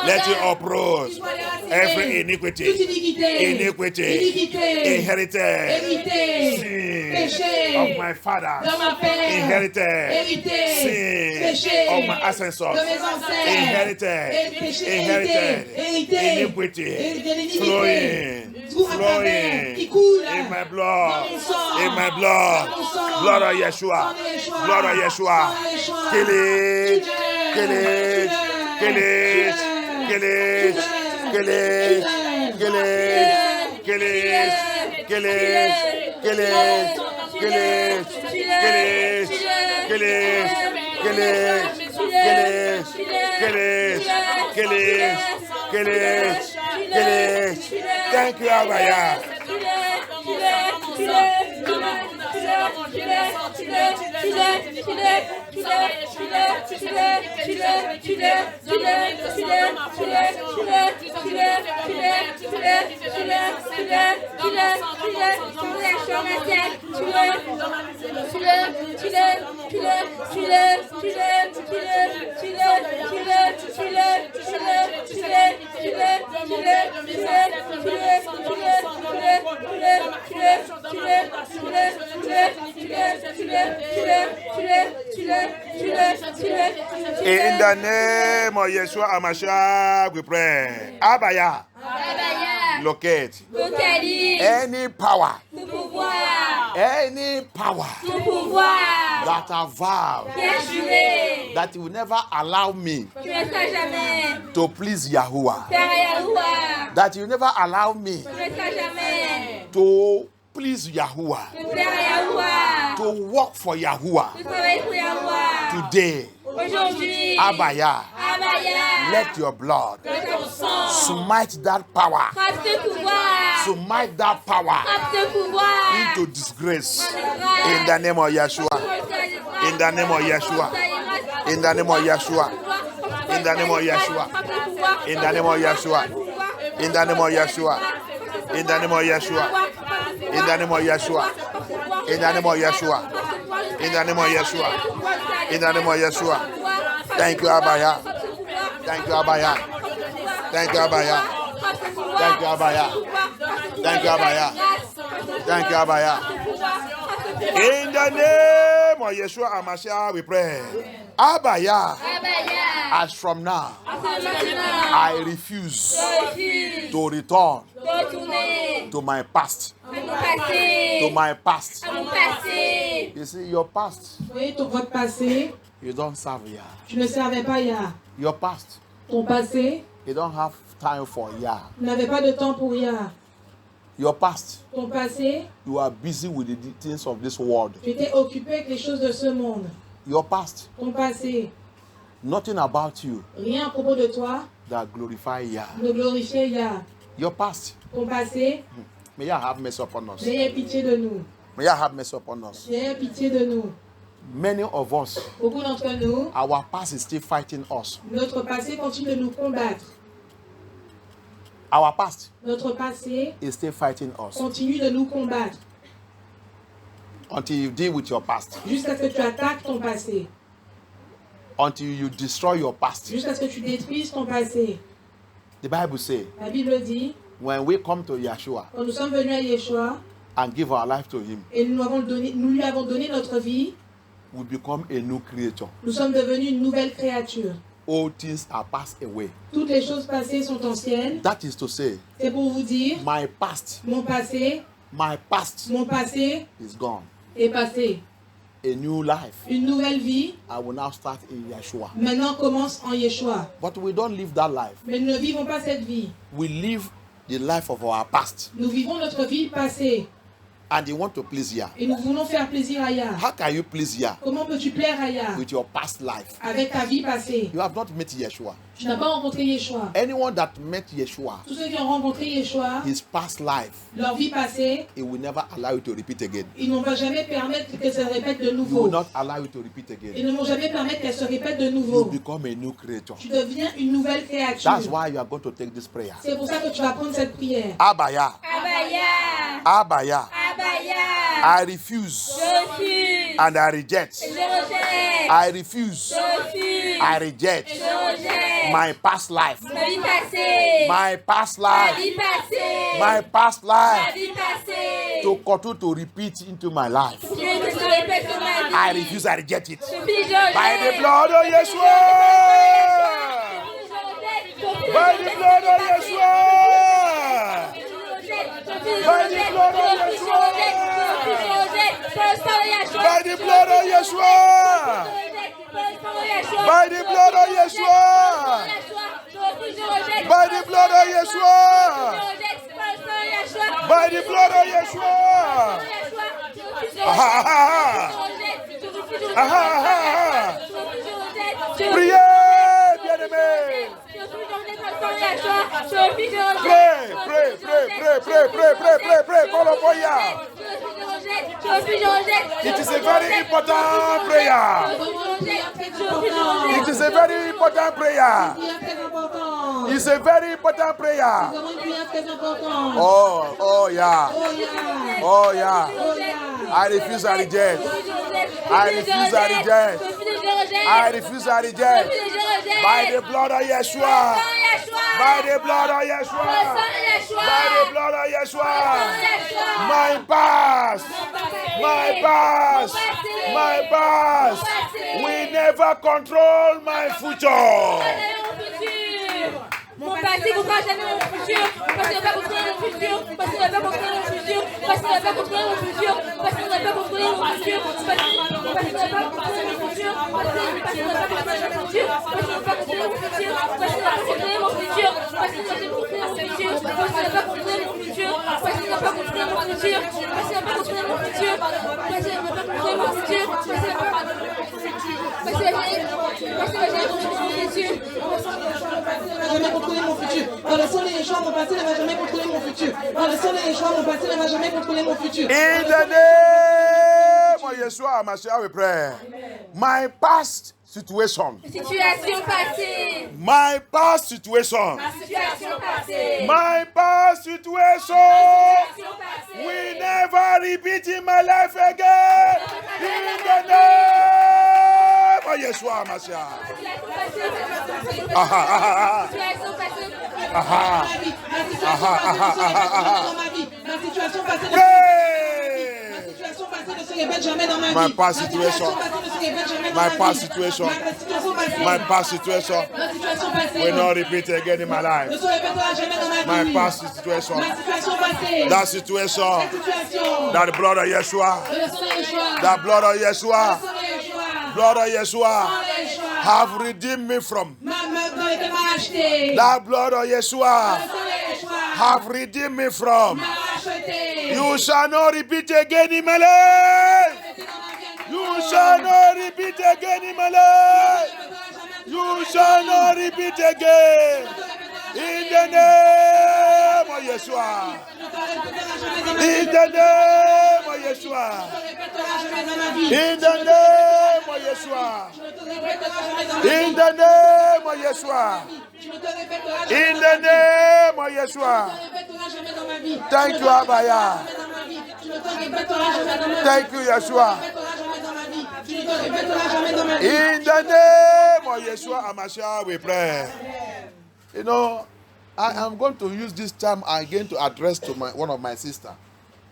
Let it uproot every iniquity, inherited sin of my father, inherited sin of my ancestors, inherited iniquity flowing in my blood, blood of Yeshua, kill it, kill it, kill it, kill it, kill it, kill it, kill it, kill it, kill it, kill it, kill it, kill it, kill it, kill it, kill it, kill it. Thank you, Abaya. In the name of Yeshua HaMashiach, we pray. Abaya. Locate. Any power. Any power that have vowed that will never allow me to please Yahuwah. That will never allow me to please Yahuwah. To work for Yahuwah. Today. Abaya, let your blood smite that power, smite that power into disgrace in the name of Yeshua, in the name of Yeshua, in the name of Yeshua, in the name of Yeshua, in the name of Yeshua, in the name of Yeshua, in the name of Yeshua, in the name of Yeshua, in the name of Yeshua, in the name of Yeshua. In the name of Yeshua. Thank you, Abaya. Thank you, Abaya. Thank you, Abaya. Thank you, Abaya. Thank you, Abaya. Thank you, Abaya. In the name of Yeshua HaMashiach, we pray. Abaya. As from now, I refuse to return to my past. To my past. You see, your past. Oui, votre passé. You don't serve Yah. Tu ne servais pas Yah. Your past. Ton passé. You don't have time for Yah. Tu n'avais pas de temps pour Yah. Your past. Ton passé. You are busy with the things of this world. Tu étais occupé avec les choses de ce monde. Your past. Ton passé. Nothing about you. Rien à propos de toi. That glorify Yah. Ne glorifier Yah. Your past. Ton passé. May Yah have mercy upon us. Ayez pitié de nous. May Yah have mercy upon us. Ayez pitié de nous. Many of us. Beaucoup d'entre nous. Our past is still fighting us. Notre passé continue de nous combattre. Our past. Notre passé. Is still fighting us. Continue de nous combattre. Until you deal with your past. Jusqu'à ce que tu attaques ton passé. Until you destroy your past. Jusqu'à ce que tu détruises ton passé. The Bible says. La Bible dit. When we come to Yeshua. Quand nous sommes venus à Yeshua. And give our life to him. Et nous lui avons donné notre vie. We become a new creature. Nous sommes devenus une nouvelle créature. All things are passed away. Toutes les choses passées sont anciennes. That is to say. C'est pour vous dire. My past. Mon passé. My past. Mon passé. Is gone. Est passé. A new life. Une nouvelle vie. I will now start in Yeshua. Maintenant commence en Yeshua. But we don't live that life. Mais nous ne vivons pas cette vie. We live the life of our past. Nous vivons notre vie passée And you want to please Yah. et nous voulons faire plaisir à Yah. How can you please Yah Comment peux-tu plaire à Yah with your past life? avec ta vie passée? You have not met Yeshua. Tu n'as pas rencontré Yeshua. Anyone that met Yeshua, Tous ceux qui ont rencontré Yeshua, his past life, leur vie passée, he will never allow you to repeat again. ils ne vont jamais permettre que ça se répète de He will nouveau. not allow you to repeat Ils again. ne vont jamais permettre qu'elle se répète de You nouveau. become a new creature. Tu deviens une nouvelle créature. That's why you are going to take this prayer. C'est pour ça que tu vas prendre cette prière. Abaya, Abaya. Abaya, Abaya. I refuse Je refuse. and I reject. Je rejette. I refuse, Je refuse. I reject Je rejette. my past life, Ma vie passée. my past Ma life, vie passée. my past Ma life vie passée. to continue to repeat into my life. Je veux que se répète sur ma vie. I refuse, I reject it. Je refuse, je rejette. By the blood of Yeshua! By the blood of Yeshua! By the blood of Yeshua! By the blood of Yeshua! By the blood of Yeshua! By the blood of Yeshua! By the blood of Yeshua! Aha, aha, aha. Aha, aha, aha. Priez, bien-aimés! Pray. Koloboya. It is a very important prayer. It is a very important prayer. It's a very important prayer. Oh yeah. Oh yeah. I refuse, I reject. I refuse, I reject. I refuse, I reject. By the blood of Yeshua. By the blood of Yeshua. By the blood of Yeshua. My past. My past. My past. We never control my future. Mon passé ne contrôle jamais mon futur. Parce qu'il ne va pas contrôler mon futur. Parce qu'il ne va pas contrôler mon futur. Parce qu'il ne va pas contrôler mon futur. Parce qu'il ne va pas contrôler mon futur. Parce qu'il ne va pas contrôler mon futur. Parce qu'il ne va pas contrôler mon futur. Parce qu'il ne va pas contrôler mon futur. Parce qu'il ne va pas contrôler mon futur. Parce qu'il ne va pas contrôler mon futur. Parce qu'il ne va pas contrôler mon futur. Parce qu'il ne va pas contrôler mon futur. Parce qu'il ne va pas contrôler mon futur. Parce qu'il ne va pas contrôler mon futur. Parce qu'il ne va pas jamais contrôler mon futur. Dans le sang de Yeshua, mon passé ne va jamais contrôler mon futur. Dans le sang de Yeshua, mon passé ne va jamais contrôler mon futur. In the name of Yeshua, Mashiach, we pray. My past situation. Situation passée. My past situation. Situation passée. My past situation. We never repeat in my life again. In the name of Yeshua, Mashiach. Aha, aha, aha. Aha. Ma situation passée ne se répète jamais dans ma vie. My past situation. My past situation. My past situation will not repeat again in my life. Ne se répétera jamais dans ma vie. My past situation. Ma situation passée. That situation. Situation. That the blood of Yeshua. Le sang de Yeshua. That blood of Yeshua. Le sang de Yeshua. Blood of Yeshua. Le sang de Yeshua. Have redeemed me from. M'a acheté. That blood of Yeshua. Le sang de Yeshua. Have redeemed me from. M'a acheté. You shall not repeat again in my life. You shall not repeat again in my life. You shall not repeat again. In the name of Yeshua. In the name of Yeshua. In the name of Yeshua. In the name of Yeshua. In the name of Yeshua. Thank you, Abaya. Thank you, Yeshua. In the name of Yeshua HaMashiach, we pray. You know, I am going to use this time again to address to one of my sisters.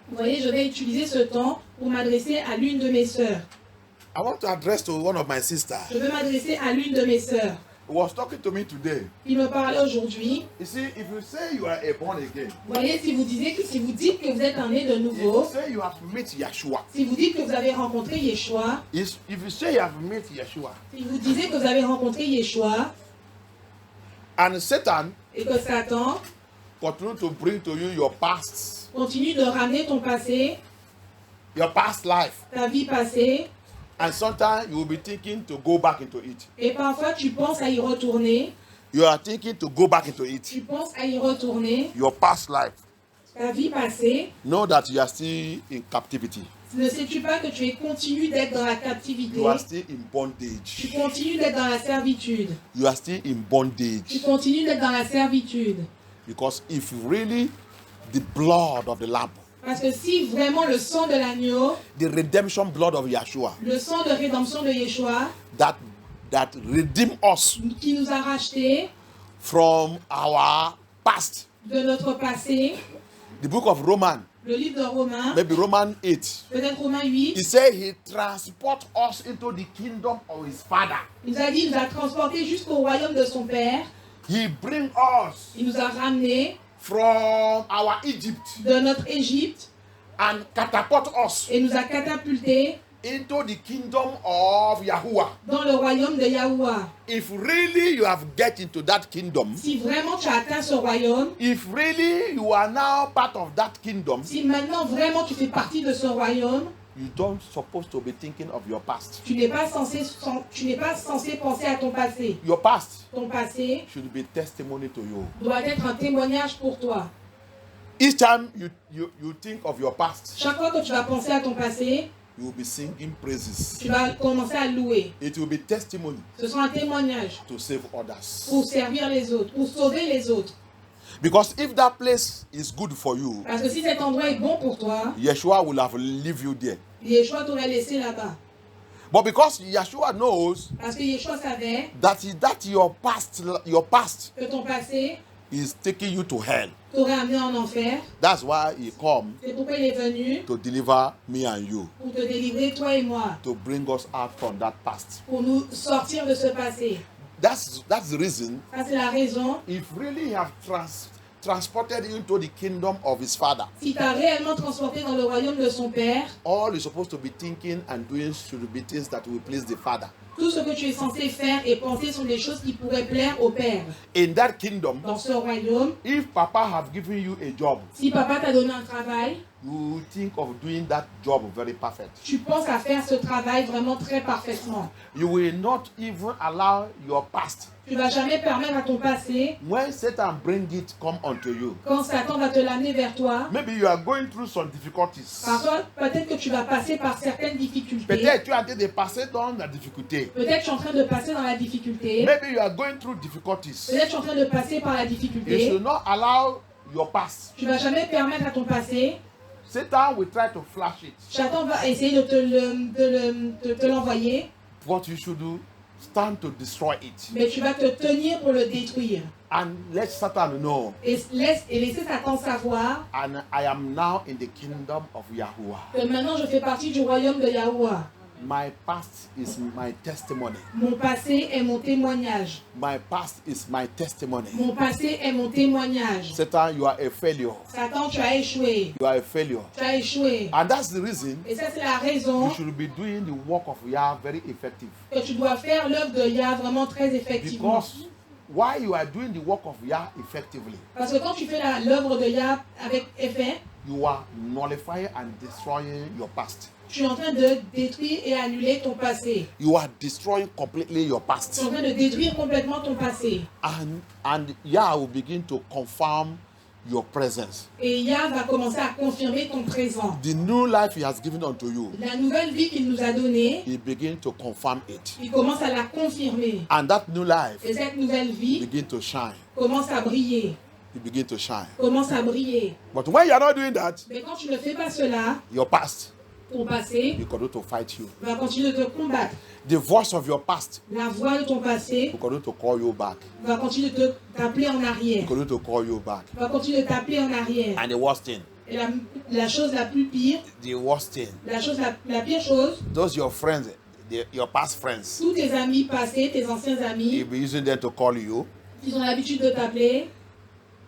Vous voyez, je vais utiliser ce temps pour m'adresser à l'une de mes sœurs. I want to address to one of my sisters. Je veux m'adresser à l'une de mes sœurs. Who was talking to me today. Il me parlait aujourd'hui. You see, if you say you are a born again, Vous voyez, si vous dites que vous êtes un né de if nouveau, you say you have met Yeshua, si vous dites que vous avez rencontré Yeshua, if you say you have met Yeshua, si vous disiez que vous avez rencontré Yeshua and Satan et que Satan continue to bring to you your past, continue de ramener ton passé, your past life. ta vie passée, And sometimes you will be thinking to go back into it. et parfois tu penses à y retourner, You are thinking to go back into it. tu penses à y retourner, Your past life. ta vie passée. Know that you are still in captivity. Ne sais-tu pas que tu continues d'être dans la captivité? You are still in Tu bondage. continues d'être dans la servitude. You are still in Tu bondage. continues d'être dans la servitude. Because if really the blood of the Lamb, Parce que si vraiment le sang de l'agneau, the redemption blood of Yeshua, le sang de rédemption de Yeshua, that redeem us qui nous a rachetés from our past. de notre passé, The book of Romans, le livre de Romains, maybe Romans 8, peut-être Romains 8, he said he transport us into the kingdom of his father. il nous a dit, il nous a transportés jusqu'au royaume de son Père, He bring us il nous a ramenés from our Egypt de notre Égypte and catapult us et nous a catapultés into the kingdom of Yahuwah. dans le royaume de Yahuwah. If really you have get into that kingdom, Si vraiment tu as atteint ce royaume, if really you are now part of that kingdom, si maintenant vraiment tu fais partie de ce royaume, you don't supposed to be thinking of your past. tu n'es pas censé penser à ton passé. Your past Ton passé should be testimony to you. doit être un témoignage pour toi. Each time you think of your past, Chaque fois que tu vas penser à ton passé, you will be singing praises. tu vas commencer à louer. It will be testimony Ce sera un témoignage to save others. pour servir les autres, pour sauver les autres. Because if that place is good for you, Parce que si cet endroit est bon pour toi, Yeshua will have leave you there. Yeshua t'aurait laissé là-bas. But because Yeshua knows Parce que Yeshua savait that your past que ton passé is taking you to hell. t'aurait amené en enfer. That's why he come C'est pourquoi il est venu to deliver me and you, pour te délivrer, toi et moi, to bring us out from that past. pour nous sortir de ce passé. That's the reason. Ça, c'est la raison. If really he have transported you into the kingdom of his father, Si tu as réellement transporté dans le royaume de son Père, all you're supposed to be thinking and doing should be things that will please the father. tout ce que tu es censé faire et penser sont des choses qui pourraient plaire au Père. In that kingdom, Dans ce royaume, if Papa have given you a job, si papa t'a donné un travail, you think of doing that job very perfect. tu penses à faire ce travail vraiment très parfaitement. You will not even allow your past. Tu ne vas jamais permettre à ton passé, When Satan bring it come unto you, quand Satan va te l'amener vers toi, maybe you are going through some difficulties. parfois, peut-être que tu vas passer par certaines difficultés. Peut-être tu es en train de passer dans la difficulté. Peut-être tu es en train de passer dans la difficulté. Maybe you are going through difficulties. Peut-être tu es en train de passer par la You difficulté. should not allow your past. Tu ne vas jamais permettre à ton passé. Satan will try to flash it. Satan va essayer de te l'envoyer, What you should do, stand to destroy it. mais tu vas te tenir pour le détruire. And let Satan know, Et laisser Satan savoir and I am now in the kingdom of Yahuwah. que maintenant je fais partie du royaume de Yahuwah. My past is my testimony. Mon passé est mon témoignage. My past is my testimony. Mon passé est mon témoignage. Satan, you are a failure. Satan, tu as échoué. You are a failure. Tu as échoué. And that's the reason Et ça, c'est la raison you should be doing the work of Yah very effective. que tu dois faire l'œuvre de Yah vraiment très effectivement. Because while you are doing the work of Yah effectively, Parce que quand tu fais l'œuvre de Yah avec effet, you are nullifying and destroying your past. tu es en train de détruire et annuler ton passé. You are destroying completely your Tu past. es en train de détruire complètement ton passé. And Yah will begin to confirm your presence. Et Yah va commencer à confirmer ton présent. The new life he has given unto you, La nouvelle vie qu'il nous a donnée, he begin to confirm it. il commence à la confirmer. And that new life Et cette nouvelle vie begin to shine. commence à briller. You begin to shine. Commence à briller. But when you are not doing that, Mais quand tu ne fais pas cela, your past ton passé will continue to fight you. va continuer de te combattre. The voice of your past La voix de ton passé will continue to call you back. va continuer de t'appeler en arrière. Will continue to call you back. Va continuer de t'appeler en arrière. And the worst thing, Et la chose la plus pire, the worst thing, la pire chose, those your friends, your past friends, tous tes amis passés, tes anciens amis, you'll be using them to call you. ils ont l'habitude de t'appeler.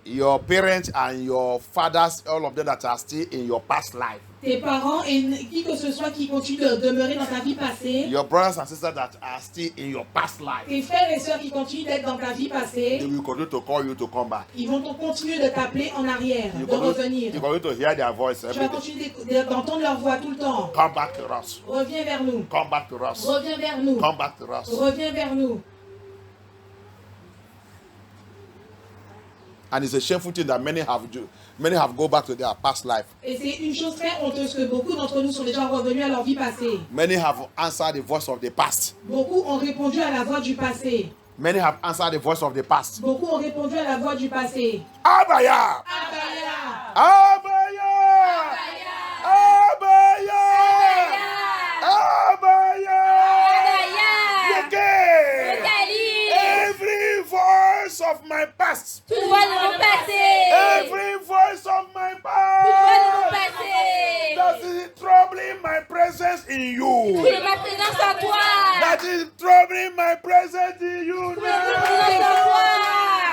Your parents and your fathers, all of them that are still in your past life, tes parents et qui que ce soit qui continue de demeurer dans ta vie passée, your brothers and sisters that are still in your past life, tes frères et sœurs qui continuent d'être dans ta vie they passée, will continue to call you to come back. ils vont continuer de t'appeler en arrière, You de revenir. continue to hear their voice Tu every vas day. continuer d'entendre leur voix tout le temps. Come back to us. Reviens vers nous. Come back to us. Reviens vers nous. Come back to us. Reviens vers nous. And it's a shameful thing that many have go back to their past life. Et c'est une chose très honteuse que beaucoup d'entre nous sont déjà revenus à leur vie passée. Many have answered the voice of the past. Beaucoup ont répondu à la voix du passé. Many have answered the voice of the past. Beaucoup ont répondu à la voix du passé. Abaya! Abaya! Abaya! Abaya! Abaya! Okay! Every voice of my past. Toute voix de mon passé. Every voice of my Toute voix de mon past. passé. That is troubling my presence in you. Trouve ma présence en toi. That is troubling my presence in you Trouve ma présence en now. toi.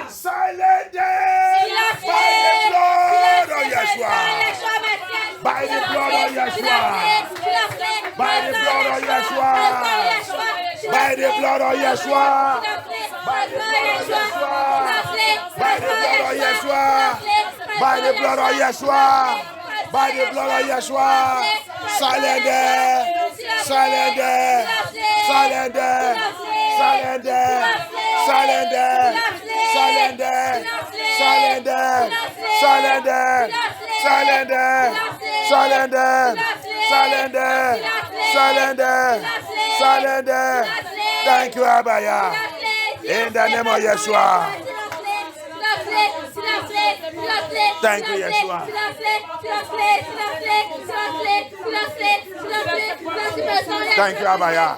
Silent them by the blood of Yeshua. By the blood of Yeshua. By the blood of Yeshua. By the blood of Yeshua. By the blood of Yeshua. By the blood of Yeshua. By the blood of Yeshua. By the blood of Yeshua. Silent them. Silent them. Silent them. Silent them. Silent them. Silent them. Silent them. Silent them. Silent them. Silent them. Silent them. Silent them. Silent them. Thank you, Abaya. In the name of Yeshua. Thank you, Yeshua. Thank you, Abaya.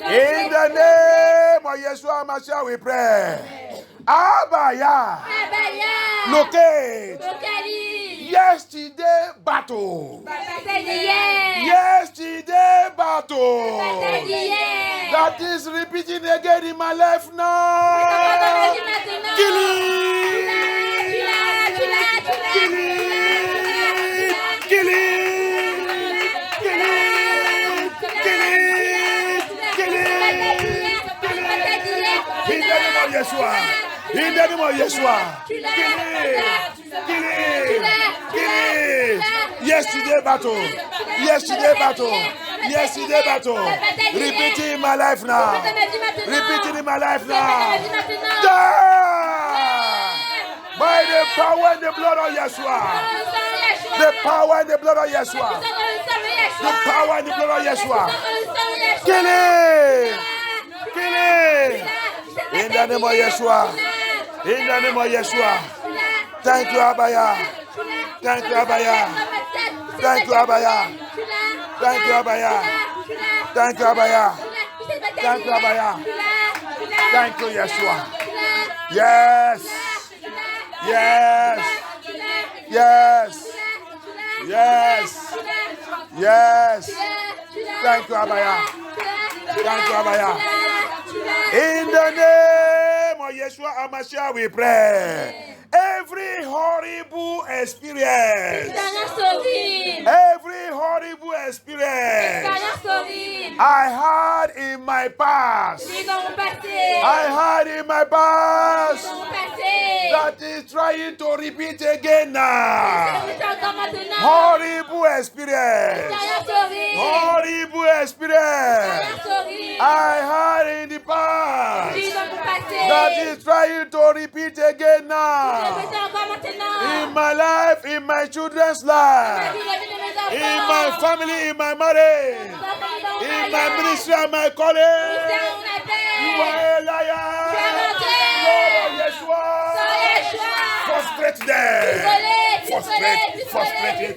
In the name of Yeshua Mashiach, we pray. Abaya. Locate. Yesterday battle. Yesterday battle. That is repeating again in my life now. Kill it. Kill it. Kill it. Kill it. Kill it. Kill it. In the name of Yeshua. In the name of Yeshua. Kill it. Kill it. Kill it. Yesterday battle. Yesterday battle. Yesterday battle. Repeating in my life now. Repeating in my life now. Die. By the power and the blood of Yeshua. The power and the blood of Yeshua. The power and the blood of Yeshua. Kill it. Kill it. In the name of Yeshua. In the name of Yeshua. Thank you, Abaya. Thank you, Abaya. Thank you, Abaya. Thank you, Abaya. Thank you, Abaya. Thank you, Abaya. Thank you, Yeshua. Yes. Yes. Yes. Yes. Yes. Thank you, Abaya. Thank you, Abaya. In the name of Yeshua HaMashiach, we pray. Every horrible experience, every horrible experience I had in my past, I had in my past, that is trying to repeat again now. Horrible experience, horrible experience I had in the past, that is trying to repeat again now. In my life, in my children's life, in my family, in my marriage, in my ministry and my calling, you are a liar. Lord Yeshua, frustrate them. Frustrated,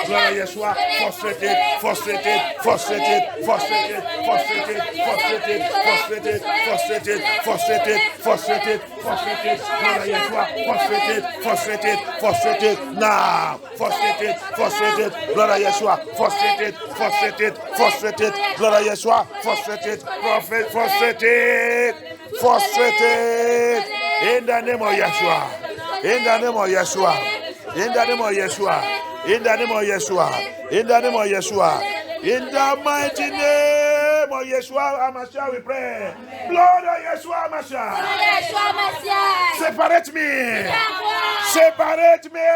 Lord Yeshua, frustrated, frustrated, frustrated, frustrated, frustrated, frustrated, frustrated, frustrated, frustrated, frustrated, frustrated, Lord Yeshua, frustrated, frustrated, frustrated, now, frustrated, frustrated, Lord Yeshua, frustrated, frustrated, frustrated, Lord Yeshua, frustrated, frustrated, frustrated, in the name of Yeshua. In the name of Yeshua. In the name of Yeshua. In the name of Yeshua. In the name of Yeshua. In the mighty name of Yeshua HaMashiach we pray. Blood of Yeshua HaMashiach. Separate me. Separate me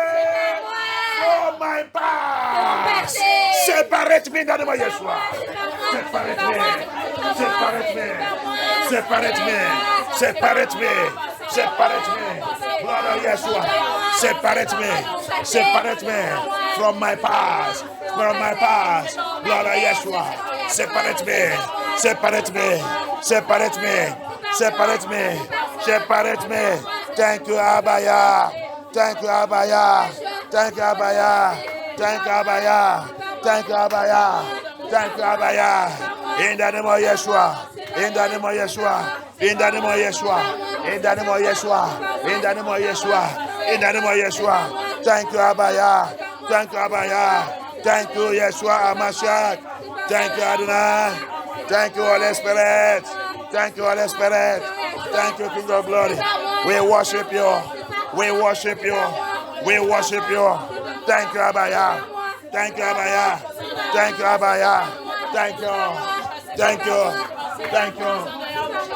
from my past. Separate me in the name of Yeshua. Separate me. Separate me. Separate me. Separate me. Separate me. Blood of Yeshua. Separate me. Separate me from my past. From my past. Blood of Yeshua. Separate me. Separate me. Separate me. Separate me. Separate me. Thank you, Abaya. Thank you, Abaya. Thank you, Abaya. Thank you, Abaya. Thank you, Abaya. Thank you, Abaya. In the name of Yeshua. In the name of Yeshua. In the name of Yeshua. In the name of Yeshua. In the name of Yeshua. In the name of Yeshua. Thank you, Abaya. Thank you, Abaya. Thank you, Yeshua HaMashiach. Thank you, Adonai. Thank you, Holy Spirit. Thank you, Holy Spirit. Thank you, King of Glory. We worship you. We worship you. We worship you. Thank you, Abaya. Thank you, Abaya. Thank you, Abaya. Thank you. Thank you. Thank you.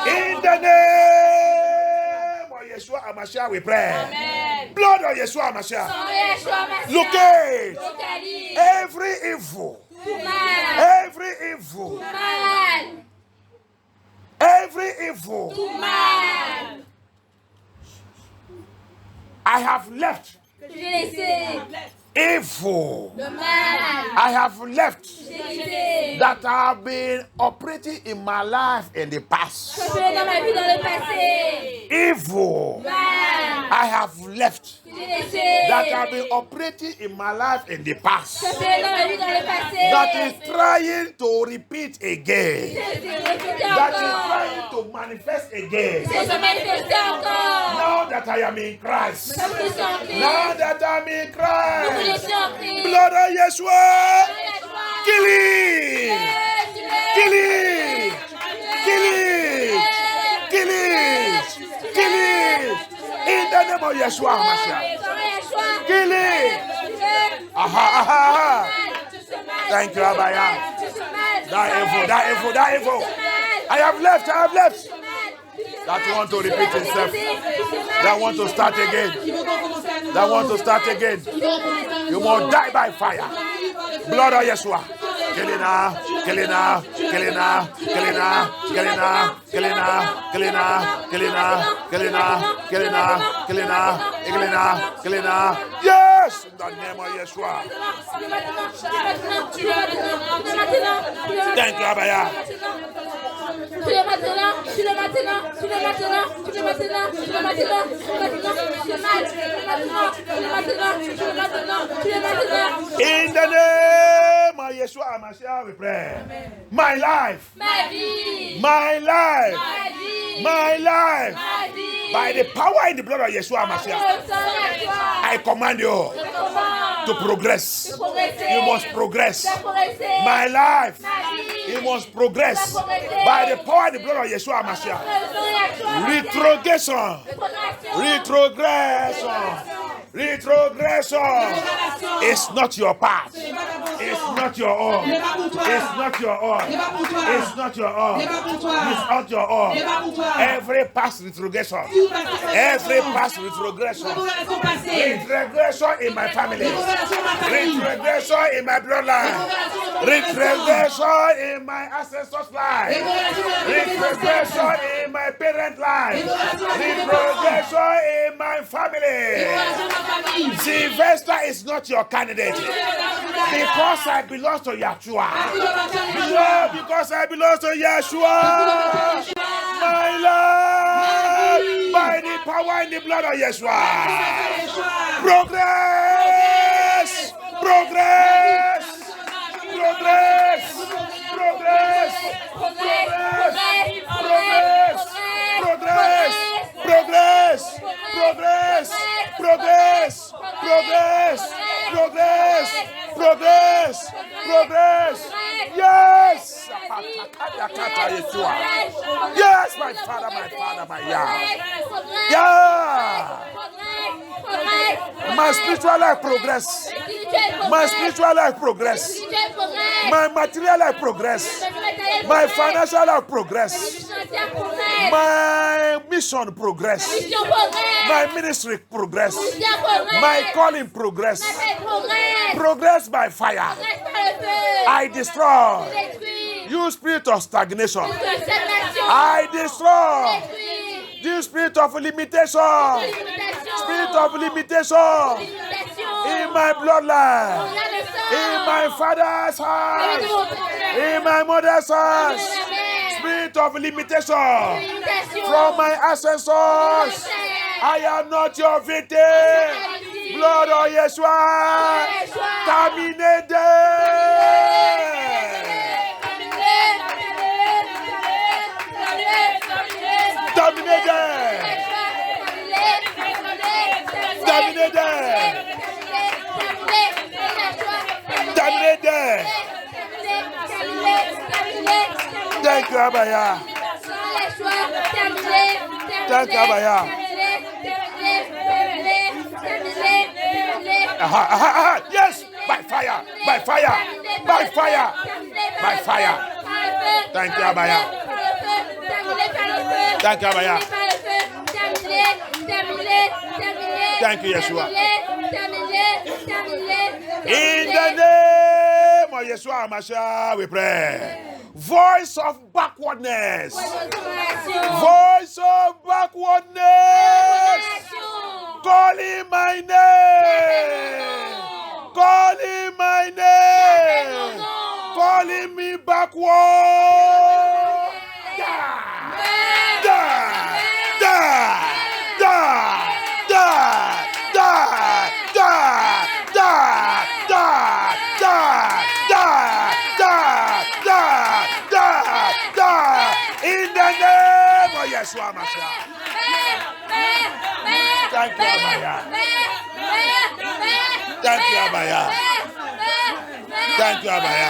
In the name of Yeshua HaMashiach we pray. Amen. Blood of Yeshua HaMashiach. Locate every evil. Every evil. Every evil. I have left. Evil. I have left that have been operating in my life in the past. Evil. I have left that have been operating in my life in the past. That is trying to repeat again. That is trying to manifest again. Now that I am in Christ. Now that I'm in Christ. Blood of Yeshua. Kill it. Kill it. Kill it. Kill it. Kill it. In the name of Yeshua HaMashiach. Kill it. Aha, aha. Thank you, Abaya. That evil. I have left. That want to repeat itself. That want to start again. That want to start again. You must die by fire. Blood of Yeshua. Kill it now. Kill it now. Kill it now. Kill it now. Kill it now. Kill it now. Kill it now. Kill it now. Kill it now. Kill it now. Kill it now. Kill it now. Kill it now. Yes, in the name of Yeshua. Thank you, Abaya. In the name of Yeshua HaMashiach we pray. Amen. My life. My life. My life. By the power in the blood of Yeshua HaMashiach, I command you to progress. You must progress. My life, you must progress. By the power in the blood of Yeshua HaMashiach. Retrogression. Retrogression is not your path. It's not your own. It's not your own. It's not your own. It's not your own. Every past retrogression. Every past retrogression. Retrogression in my family. Retrogression in my bloodline. Retrogression in my ancestors' life. Retrogression in my parents' life. Retrogression in my family. Sylvester is not your candidate because I belong to Yeshua. Because I belong to Yeshua. My life by the power and the blood of Yeshua. Progress. Progress. Progress. Progress. Progress. Progress. Progress. Progress. Progress. Progress. Progress. Progress. Progress. Yes. Yes, my Father, my Yah. Yeah. My spiritual life progress. My spiritual life progress. My material life progress. My financial life progress. My mission progress. My ministry progress. My calling progress. Progress by fire. I destroy you spirit of stagnation. I destroy you spirit of limitation. Spirit of limitation in my bloodline, in my father's house, in my mother's house. Spirit of limitation from my ancestors. I am not your victim. Blood of Yeshua, terminate Thank you, Abaya. Thank you, Abaya. Yes, by fire, by fire, by fire, by fire. Thank you, Abaya. Thank you, Abaya. Thank you, Yeshua. In the name of Yeshua Mashiach, we pray. Voice of backwardness. Voice of backwardness. Calling my name. Calling my name. Calling me backward. In the name of Yeshua Mashiach. Thank you, Abaya. Thank you, Abaya. Thank you, Abaya.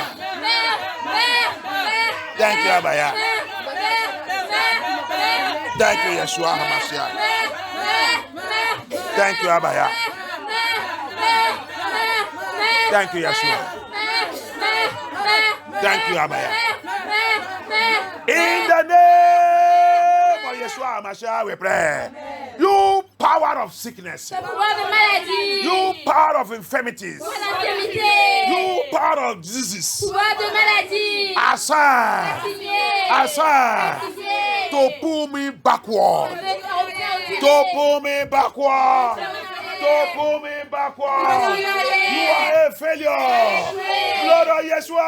Thank you, Abaya. Thank you, Yeshua HaMashiach. Thank you, Abaya. Thank you, Yeshua. Thank you, Abaya. In the name of Yeshua HaMashiach, we pray. You power of sickness. You power of infirmities. You power of diseases. Assign to pull me backward. To pull me backward. To pull me backward. You are a failure. Lord of Yeshua.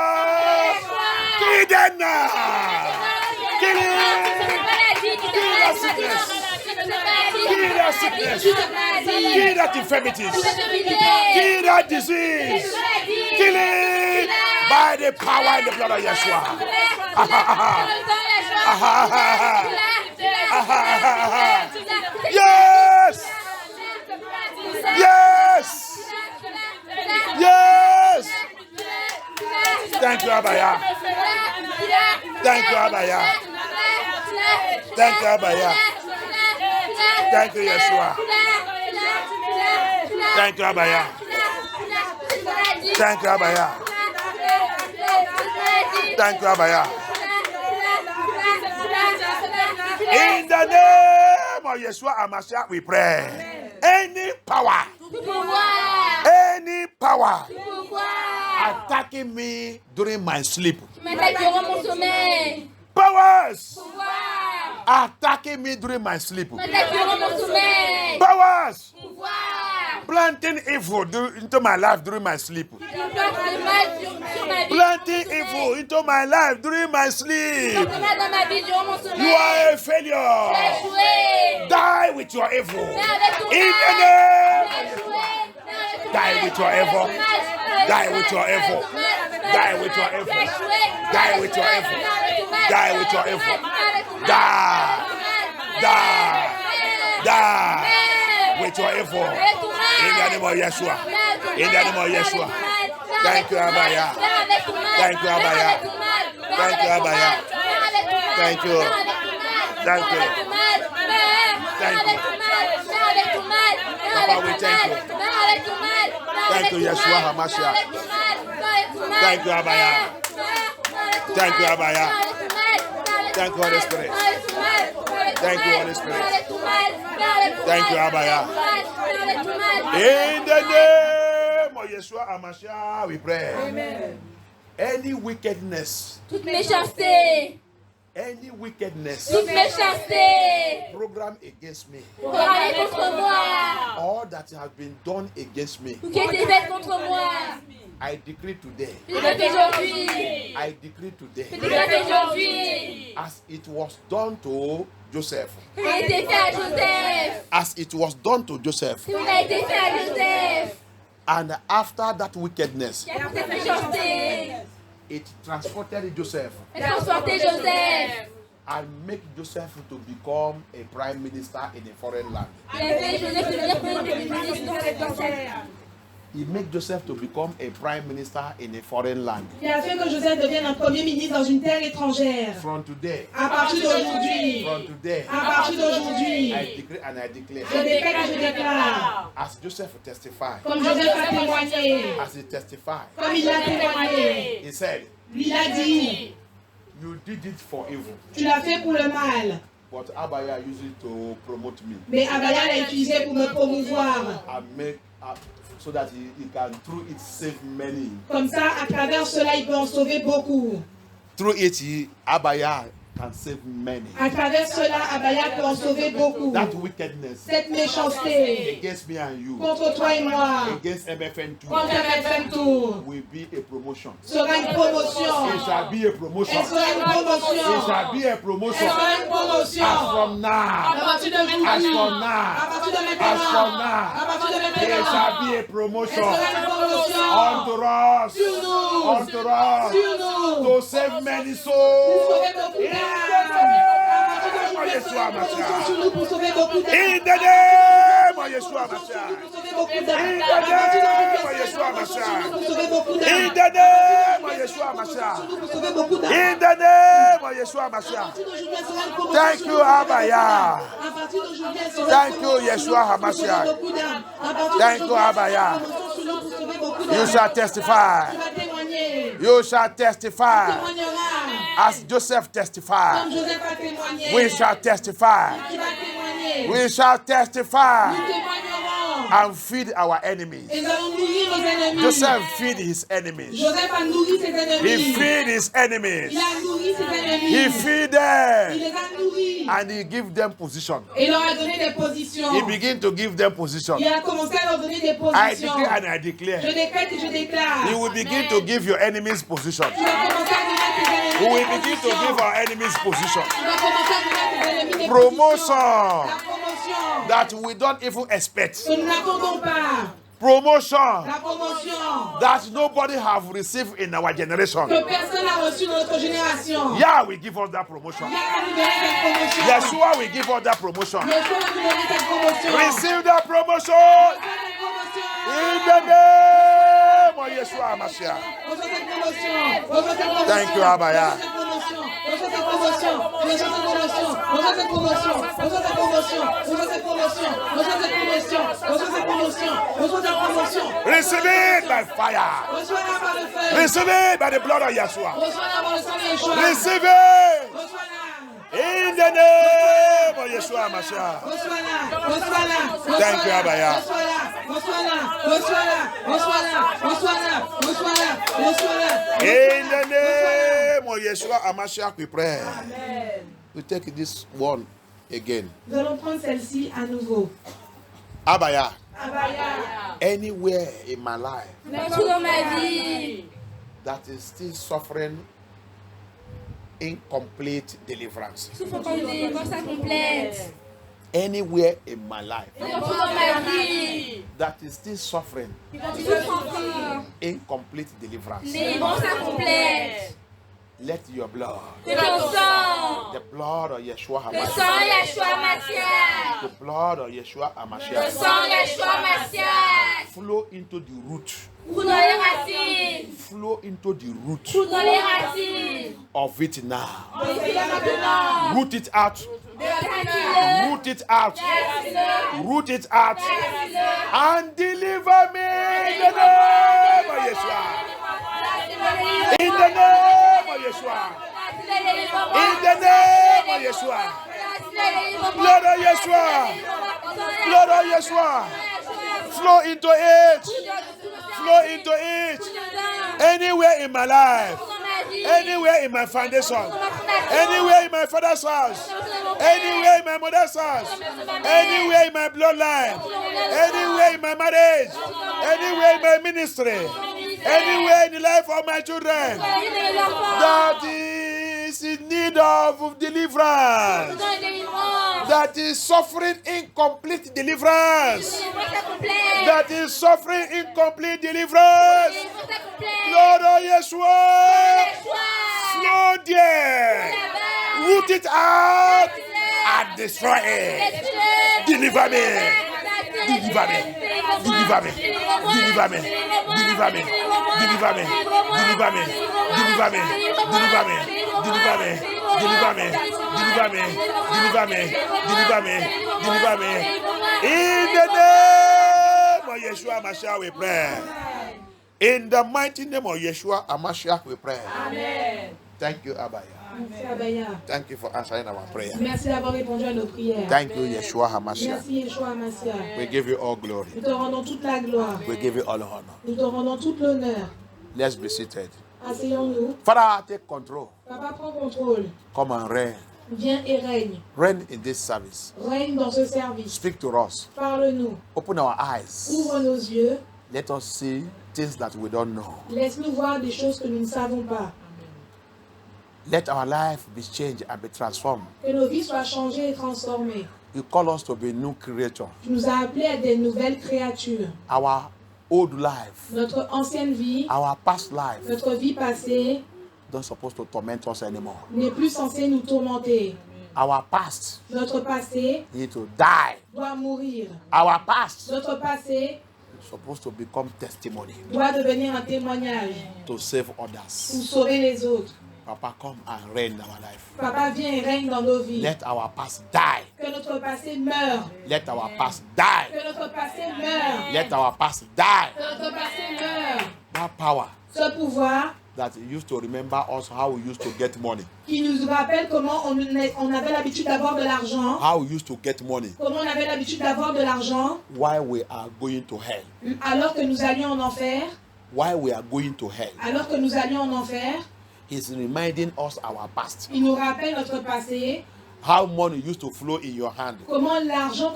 Kill them now. Kill it. Kill that sickness. Kill that sickness. Kill that infirmities. Kill that disease. Kill it by the power in the blood of Yeshua. Yes. Yes. Yes. Thank you, Abaya. Thank you, Abaya. Thank you, Abaya. Thank you, Yeshua. Thank you, Abaya. Thank you, Abaya. Thank you, Abaya. In the name of Yeshua HaMashiach, we pray. Any power attacking me during my sleep. Powers attacking me during my sleep. Powers planting evil into my life during my sleep. Planting evil into my life during my sleep. You are a failure. Die with your evil. In the name. Die with your evil. Die with your evil. Die with your evil. Die with your evil. Die with your evil. Die. Die. Die with your evil. In the name of Yeshua. In the name of Yeshua. Thank you, Abaya. Thank you, Abaya. Thank you, Abaya. Thank you. Thank you. Thank you. Papa, we thank you. Thank you, Yeshua HaMashiach. Thank you, Abaya. Thank you, Abaya. Thank you, Holy Spirit. Thank you, Holy Spirit. Thank you, Abaya. In the name of Yeshua HaMashiach, we pray. Amen. Any wickedness, Toute méchanceté, any wickedness toute méchanceté, program against me, programmée contre moi, all that has been done against me, ou qui a été faite contre moi, I decree today, je décrète aujourd'hui, I decree today, je décrète aujourd'hui, as it was done to Joseph, ce qui a été fait à Joseph, as it was done to Joseph, ce qui a été fait à Joseph, and after that wickedness, qui a cette méchanceté, it transported Joseph a transporté Joseph, and make Joseph to become a prime minister in a foreign land. il a fait Joseph devenir premier ministre dans cette terre. He made Joseph to become a prime minister in a foreign land. Il a fait que Joseph devienne un premier ministre dans une terre étrangère. From today, À partir d'aujourd'hui, from today, à partir d'aujourd'hui, I decree and I declare, je décrète et je déclare, as Joseph testified, comme Joseph a témoigné, as he testified, comme il a témoigné, he said, lui il a dit, you did it for evil, tu l'as fait pour le mal, but Abaya used it to promote me mais Abaya l'a utilisé pour me promouvoir. and make so that he can through it save many. Comme ça, à travers cela, il peut en sauver beaucoup. Through it, Abaya can save many. À travers cela, Abaya peut en sauver beaucoup. That wickedness Cette méchanceté against me and you, contre toi et moi, against MFN2, contre MFM Tour, will be a promotion. sera une promotion. It shall be a promotion. Elle sera une It promotion. shall be a Elle promotion. sera une promotion. As from À now, partir de as maintenant. from À now, partir de as maintenant. from À now, partir de it maintenant. shall be a Elle promotion sera une promotion. unto us, Sur nous. unto us, Sur nous. to save many Pour souls. sauver beaucoup In d'âmes. À partir the d'aujourd'hui, name elle of sera Yeshua une promotion Mashiach. sur nous pour sauver beaucoup d'âmes. In the name of Yeshua Pour Mashiach. sauver beaucoup d'âmes. In À the partir d'aujourd'hui, name of elle Yeshua sera une promotion sur nous Mashiach. pour sauver beaucoup In d'âmes. the name of Yeshua Mashiach. Pour sauver beaucoup d'âmes. In the name of Yeshua À Mashiach. partir d'aujourd'hui, elle sera une promotion Thank sur you, nous pour sauver Abaya. beaucoup d'âmes. À partir d'aujourd'hui, elle sera Thank une you, promotion Yeshua sur nous pour HaMashiach. sauver beaucoup d'âmes. À partir Thank you, d'aujourd'hui, elle sera Abaya. une promotion sur nous pour sauver beaucoup You d'âmes. shall testify. Tu vas témoigner. You shall testify. Témoigneras. As Joseph Comme testified. Joseph a témoigné. We shall testify. Tu vas témoigner. We shall testify Nous témoignerons. and feed our enemies. Et nous allons nourrir nos ennemis. Joseph feed his enemies. Joseph a nourri ses He ennemis. feed his enemies. Il a nourri ses ennemis. He feed Il them les a nourris. and he give them position. Et il leur a donné des positions. He begin to give them position. Il a commencé à leur donner des I positions. declare and I Je declare. décrète et je déclare. You will begin to give your enemies position. Tu vas commencer à donner à tes ennemis We des will begin to positions. give our enemies position. Tu vas commencer à donner à tes ennemis des Promotion positions. La promotion. that we don't even expect. Que nous n'attendons pas. Promotion La promotion. that nobody have received in our generation. Que personne n'a reçu dans notre génération. Yeah, we give us that promotion. Yahweh va nous donner cette promotion. Yeshua will give us that promotion. Yeshua va nous donner cette promotion. Receive that promotion Reçois cette promotion. in the name of Yeshua HaMashiach. Reçois cette promotion. Reçois cette promotion. Thank you, Abaya. Reçois cette promotion. Reçois cette promotion. Reçois cette promotion. Reçois cette promotion. Reçois cette promotion. Reçois cette promotion. Reçois cette promotion. Reçois cette promotion. Reçois cette promotion. Receive it by fire. Reçois-la par le feu. Receive it by the blood of Yeshua. Reçois-la par le sang de Yeshua. Receive it Reçois-la. in the name of Yeshua HaMashiach. Reçois-la, reçois-la, Thank you, Abaya. reçois-la, reçois-la, reçois-la, reçois-la, reçois-la, reçois-la. In the name of Yeshua HaMashiach, we pray. We take this one again. Nous allons prendre celle-ci à nouveau. Abaya, Abaya, anywhere in my life Partout dans ma vie, that is still suffering incomplete deliverance. souffre comme une délivrance incomplète. Anywhere in my life Partout dans ma vie, that is still suffering souffre encore. incomplete deliverance. Délivrance incomplète. Let your blood, Que ton sang, the blood of Yeshua le HaMashiach, sang Yeshua Mashiach, the blood of Yeshua le HaMashiach sang Yeshua Mashiach, flow into the root, coule dans les racines, flow into the root coule dans les racines. of it now. Vérifie-le maintenant. Root it out, Dépatouille-le. Root it out. Root it out. And deliver me in the name of Yeshua. In the name of Yeshua. In the name of Yeshua. Blood of Yeshua. Blood of Yeshua. Flow into it. Flow into it. Anywhere in my life. Anywhere in my foundation. Anywhere in my father's house. Anywhere in my mother's house. Anywhere in my bloodline. Anywhere in my marriage. Anywhere in my ministry. Anywhere in the life of my children. That is in need of deliverance. That is suffering incomplete deliverance. That is suffering incomplete deliverance. Lord of Yeshua, flow there. Root it out and destroy it. Deliver me. Deliver me. Deliver me. Deliver me. Deliver me. Deliver me. Deliver me. Deliver me. Deliver me. Deliver me. Deliver me. Deliver me. Deliver me. Deliver me. Deliver me. In the name of Yeshua Mashiach we pray. In the mighty name of Yeshua Mashiach we pray. Amen. Thank you, Abaya. Merci Abaya. Thank you for answering our prayer. Merci d'avoir répondu à nos prières. Thank you, Yeshua HaMashiach. Merci Yeshua HaMashiach. We give you all glory. Nous te rendons toute la gloire. We give you all honor. Nous te rendons tout l'honneur. Let's be seated. Asseyons-nous. Father, take control. Papa, prends contrôle. Come and reign. Viens et règne. Reign in this service. Règne dans ce service. Speak to us. Parle-nous. Open our eyes. Ouvre nos yeux. Let us see things that we don't know. Laisse-nous voir des choses que nous ne savons pas. Let our life be changed and be transformed. Que nos vies soient changées et transformées. You call us to be new creatures. Tu nous as appelés à des nouvelles créatures. Our old life, Notre ancienne vie, our past life, notre vie passée don't supposed to torment us anymore. n'est plus censée nous tourmenter. Our past Notre passé need to die. doit mourir. Our past Notre passé is supposed to become testimony doit devenir un témoignage to save pour others. sauver les autres. Papa, come and reign in our life. Papa, viens et règne dans nos vies. Let our past die. Que notre passé meure. Let our past die. Que notre passé meure. Let our past die. Que notre passé meure. That power Ce pouvoir that used to remember us how we used to get money. qui nous rappelle comment on avait l'habitude d'avoir de l'argent. How we used to get money. Comment on avait l'habitude d'avoir de l'argent Why we are going to hell. alors que nous allions en enfer. Why we are going to hell. Alors que nous allions en enfer. He's reminding us our past. Il nous rappelle notre passé. How money used to flow in your hand. Comment l'argent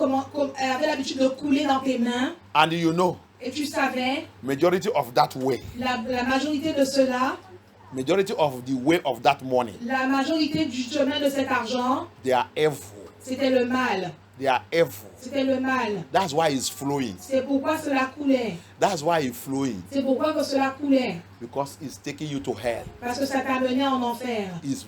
avait l'habitude de couler dans tes mains. And you know, Et tu savais, majority of that way, la majorité de cela, majority of the way of that money, la majorité du chemin de cet argent, they are evil. c'était le mal. They are evil. C'était le mal. That's why it's flowing. C'est pourquoi cela coulait. That's why it's flowing. C'est pourquoi que cela coulait. Because it's taking you to hell. Parce que ça t'a mené en enfer. It's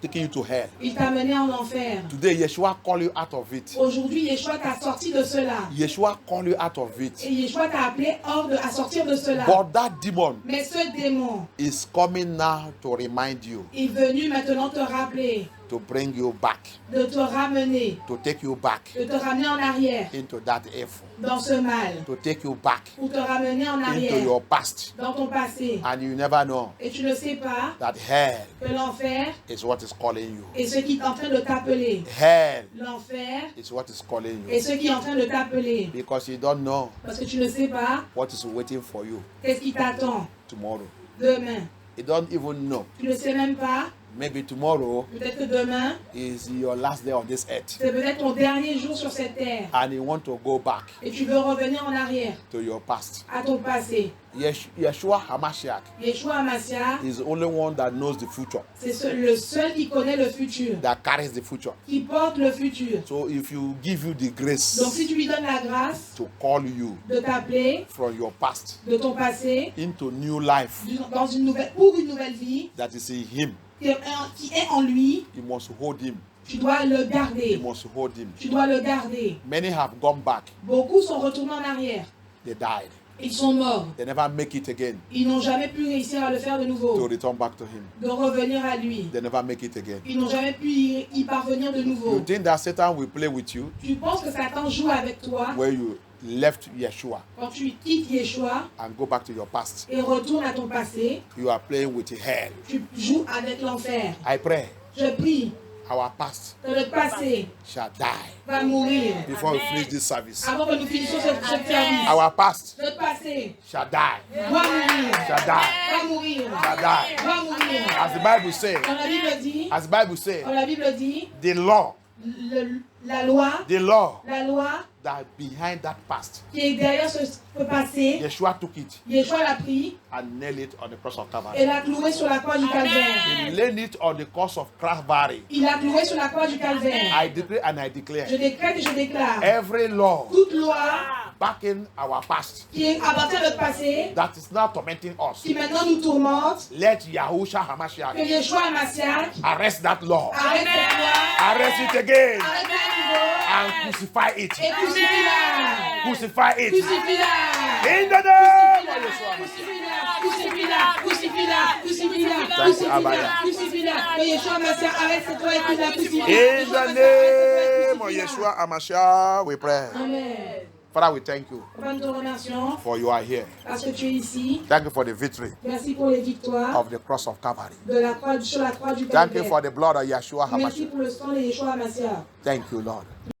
taking you to hell. Il t'a mené en enfer. Today, Yeshua call you out of it. Aujourd'hui, Yeshua t'a sorti de cela. Yeshua call you out of it. Et Yeshua t'a appelé à sortir de cela. But that demon Mais ce démon is coming now to remind you, est venu maintenant te rappeler, to bring you back, de te ramener, to take you back de te ramener en arrière into that evil, dans ce mal. to take you back Pour te ramener en into arrière your past. dans ton passé. And you never know Et tu ne sais pas that hell que l'enfer is what is calling you. est ce qui est en train de t'appeler. Hell L'enfer is what is calling est you. ce qui est en train de t'appeler. Because you don't know Parce que tu ne sais pas what is waiting for you qu'est-ce qui t'attend tomorrow. demain. You don't even know. Tu ne sais même pas. Maybe tomorrow Peut-être que demain, is your last day on this earth. c'est peut-être ton dernier jour sur cette terre. And you want to go back Et tu veux revenir en arrière to your past. à ton passé. Yeshua HaMashiach Yeshua Mashiach, is the only one that knows the future, c'est le seul qui connaît le futur, that carries the future. qui porte le futur. So if you give you the grace Donc si tu lui donnes la grâce to call you de t'appeler from your past de ton passé into new life dans pour une nouvelle vie that is in him, qui est en lui, you must hold him. tu dois le You garder. must hold him. Tu dois le garder. Many have gone back. Beaucoup sont retournés en arrière. They died. Ils sont morts. They never make it again Ils n'ont jamais pu réussir à le faire de to nouveau, return back to him. de revenir à lui. They never make it again. Ils n'ont jamais pu y parvenir de You nouveau. think that Satan will play with you Tu penses que Satan joue avec toi when you left Yeshua quand tu quittes Yeshua and go back to your past? et retournes à ton passé. You are playing with hell. Tu joues avec l'enfer. I pray Je prie our past que le passé shall die va mourir before we finish this service. avant que nous finissions ce service. Our past Le passé shall die. va mourir. Shall die. Va mourir. Shall die. Va mourir. As the Bible says, Quand la Bible dit, as the Bible says, quand la Bible dit, the law la loi that behind that past, qui est derrière ce passé, Yeshua took it Yeshua l'a pris and nailed it on the cross of et Calvary. l'a cloué sur la croix du calvaire. He laid it on the cross of Calvary. Il l'a cloué sur la croix du calvaire. I decree and I Je declare décrète et je déclare, every law toute loi backing our past qui appartient à notre passé, that is now tormenting us, qui maintenant nous tourmente, let Yahushua que Hamashiach Yeshua Massiach arrest that law, arrête cette loi, arrest it again, arrête à nouveau and crucify it. et crucifie-la. Crucify it. Crucifie-la. In the name of Yeshua. Crucifie-la, crucifie-la, crucifie-la, Thank you, Abaya. crucifie-la. Que Yeshua Massiach arrête cette loi et qu'il la crucifie. In the name of Yeshua Hamashiach, we pray. Amen. Father, we thank you Papa, nous te remercions for you are here. parce que tu es ici. Thank you for the victory Merci pour les victoires of the cross of Calvary. de la croix, sur la croix du Thank you calvaire. for the blood of Yeshua Merci Hamashiach. pour le sang de Yeshua Massiach. Thank you, Lord.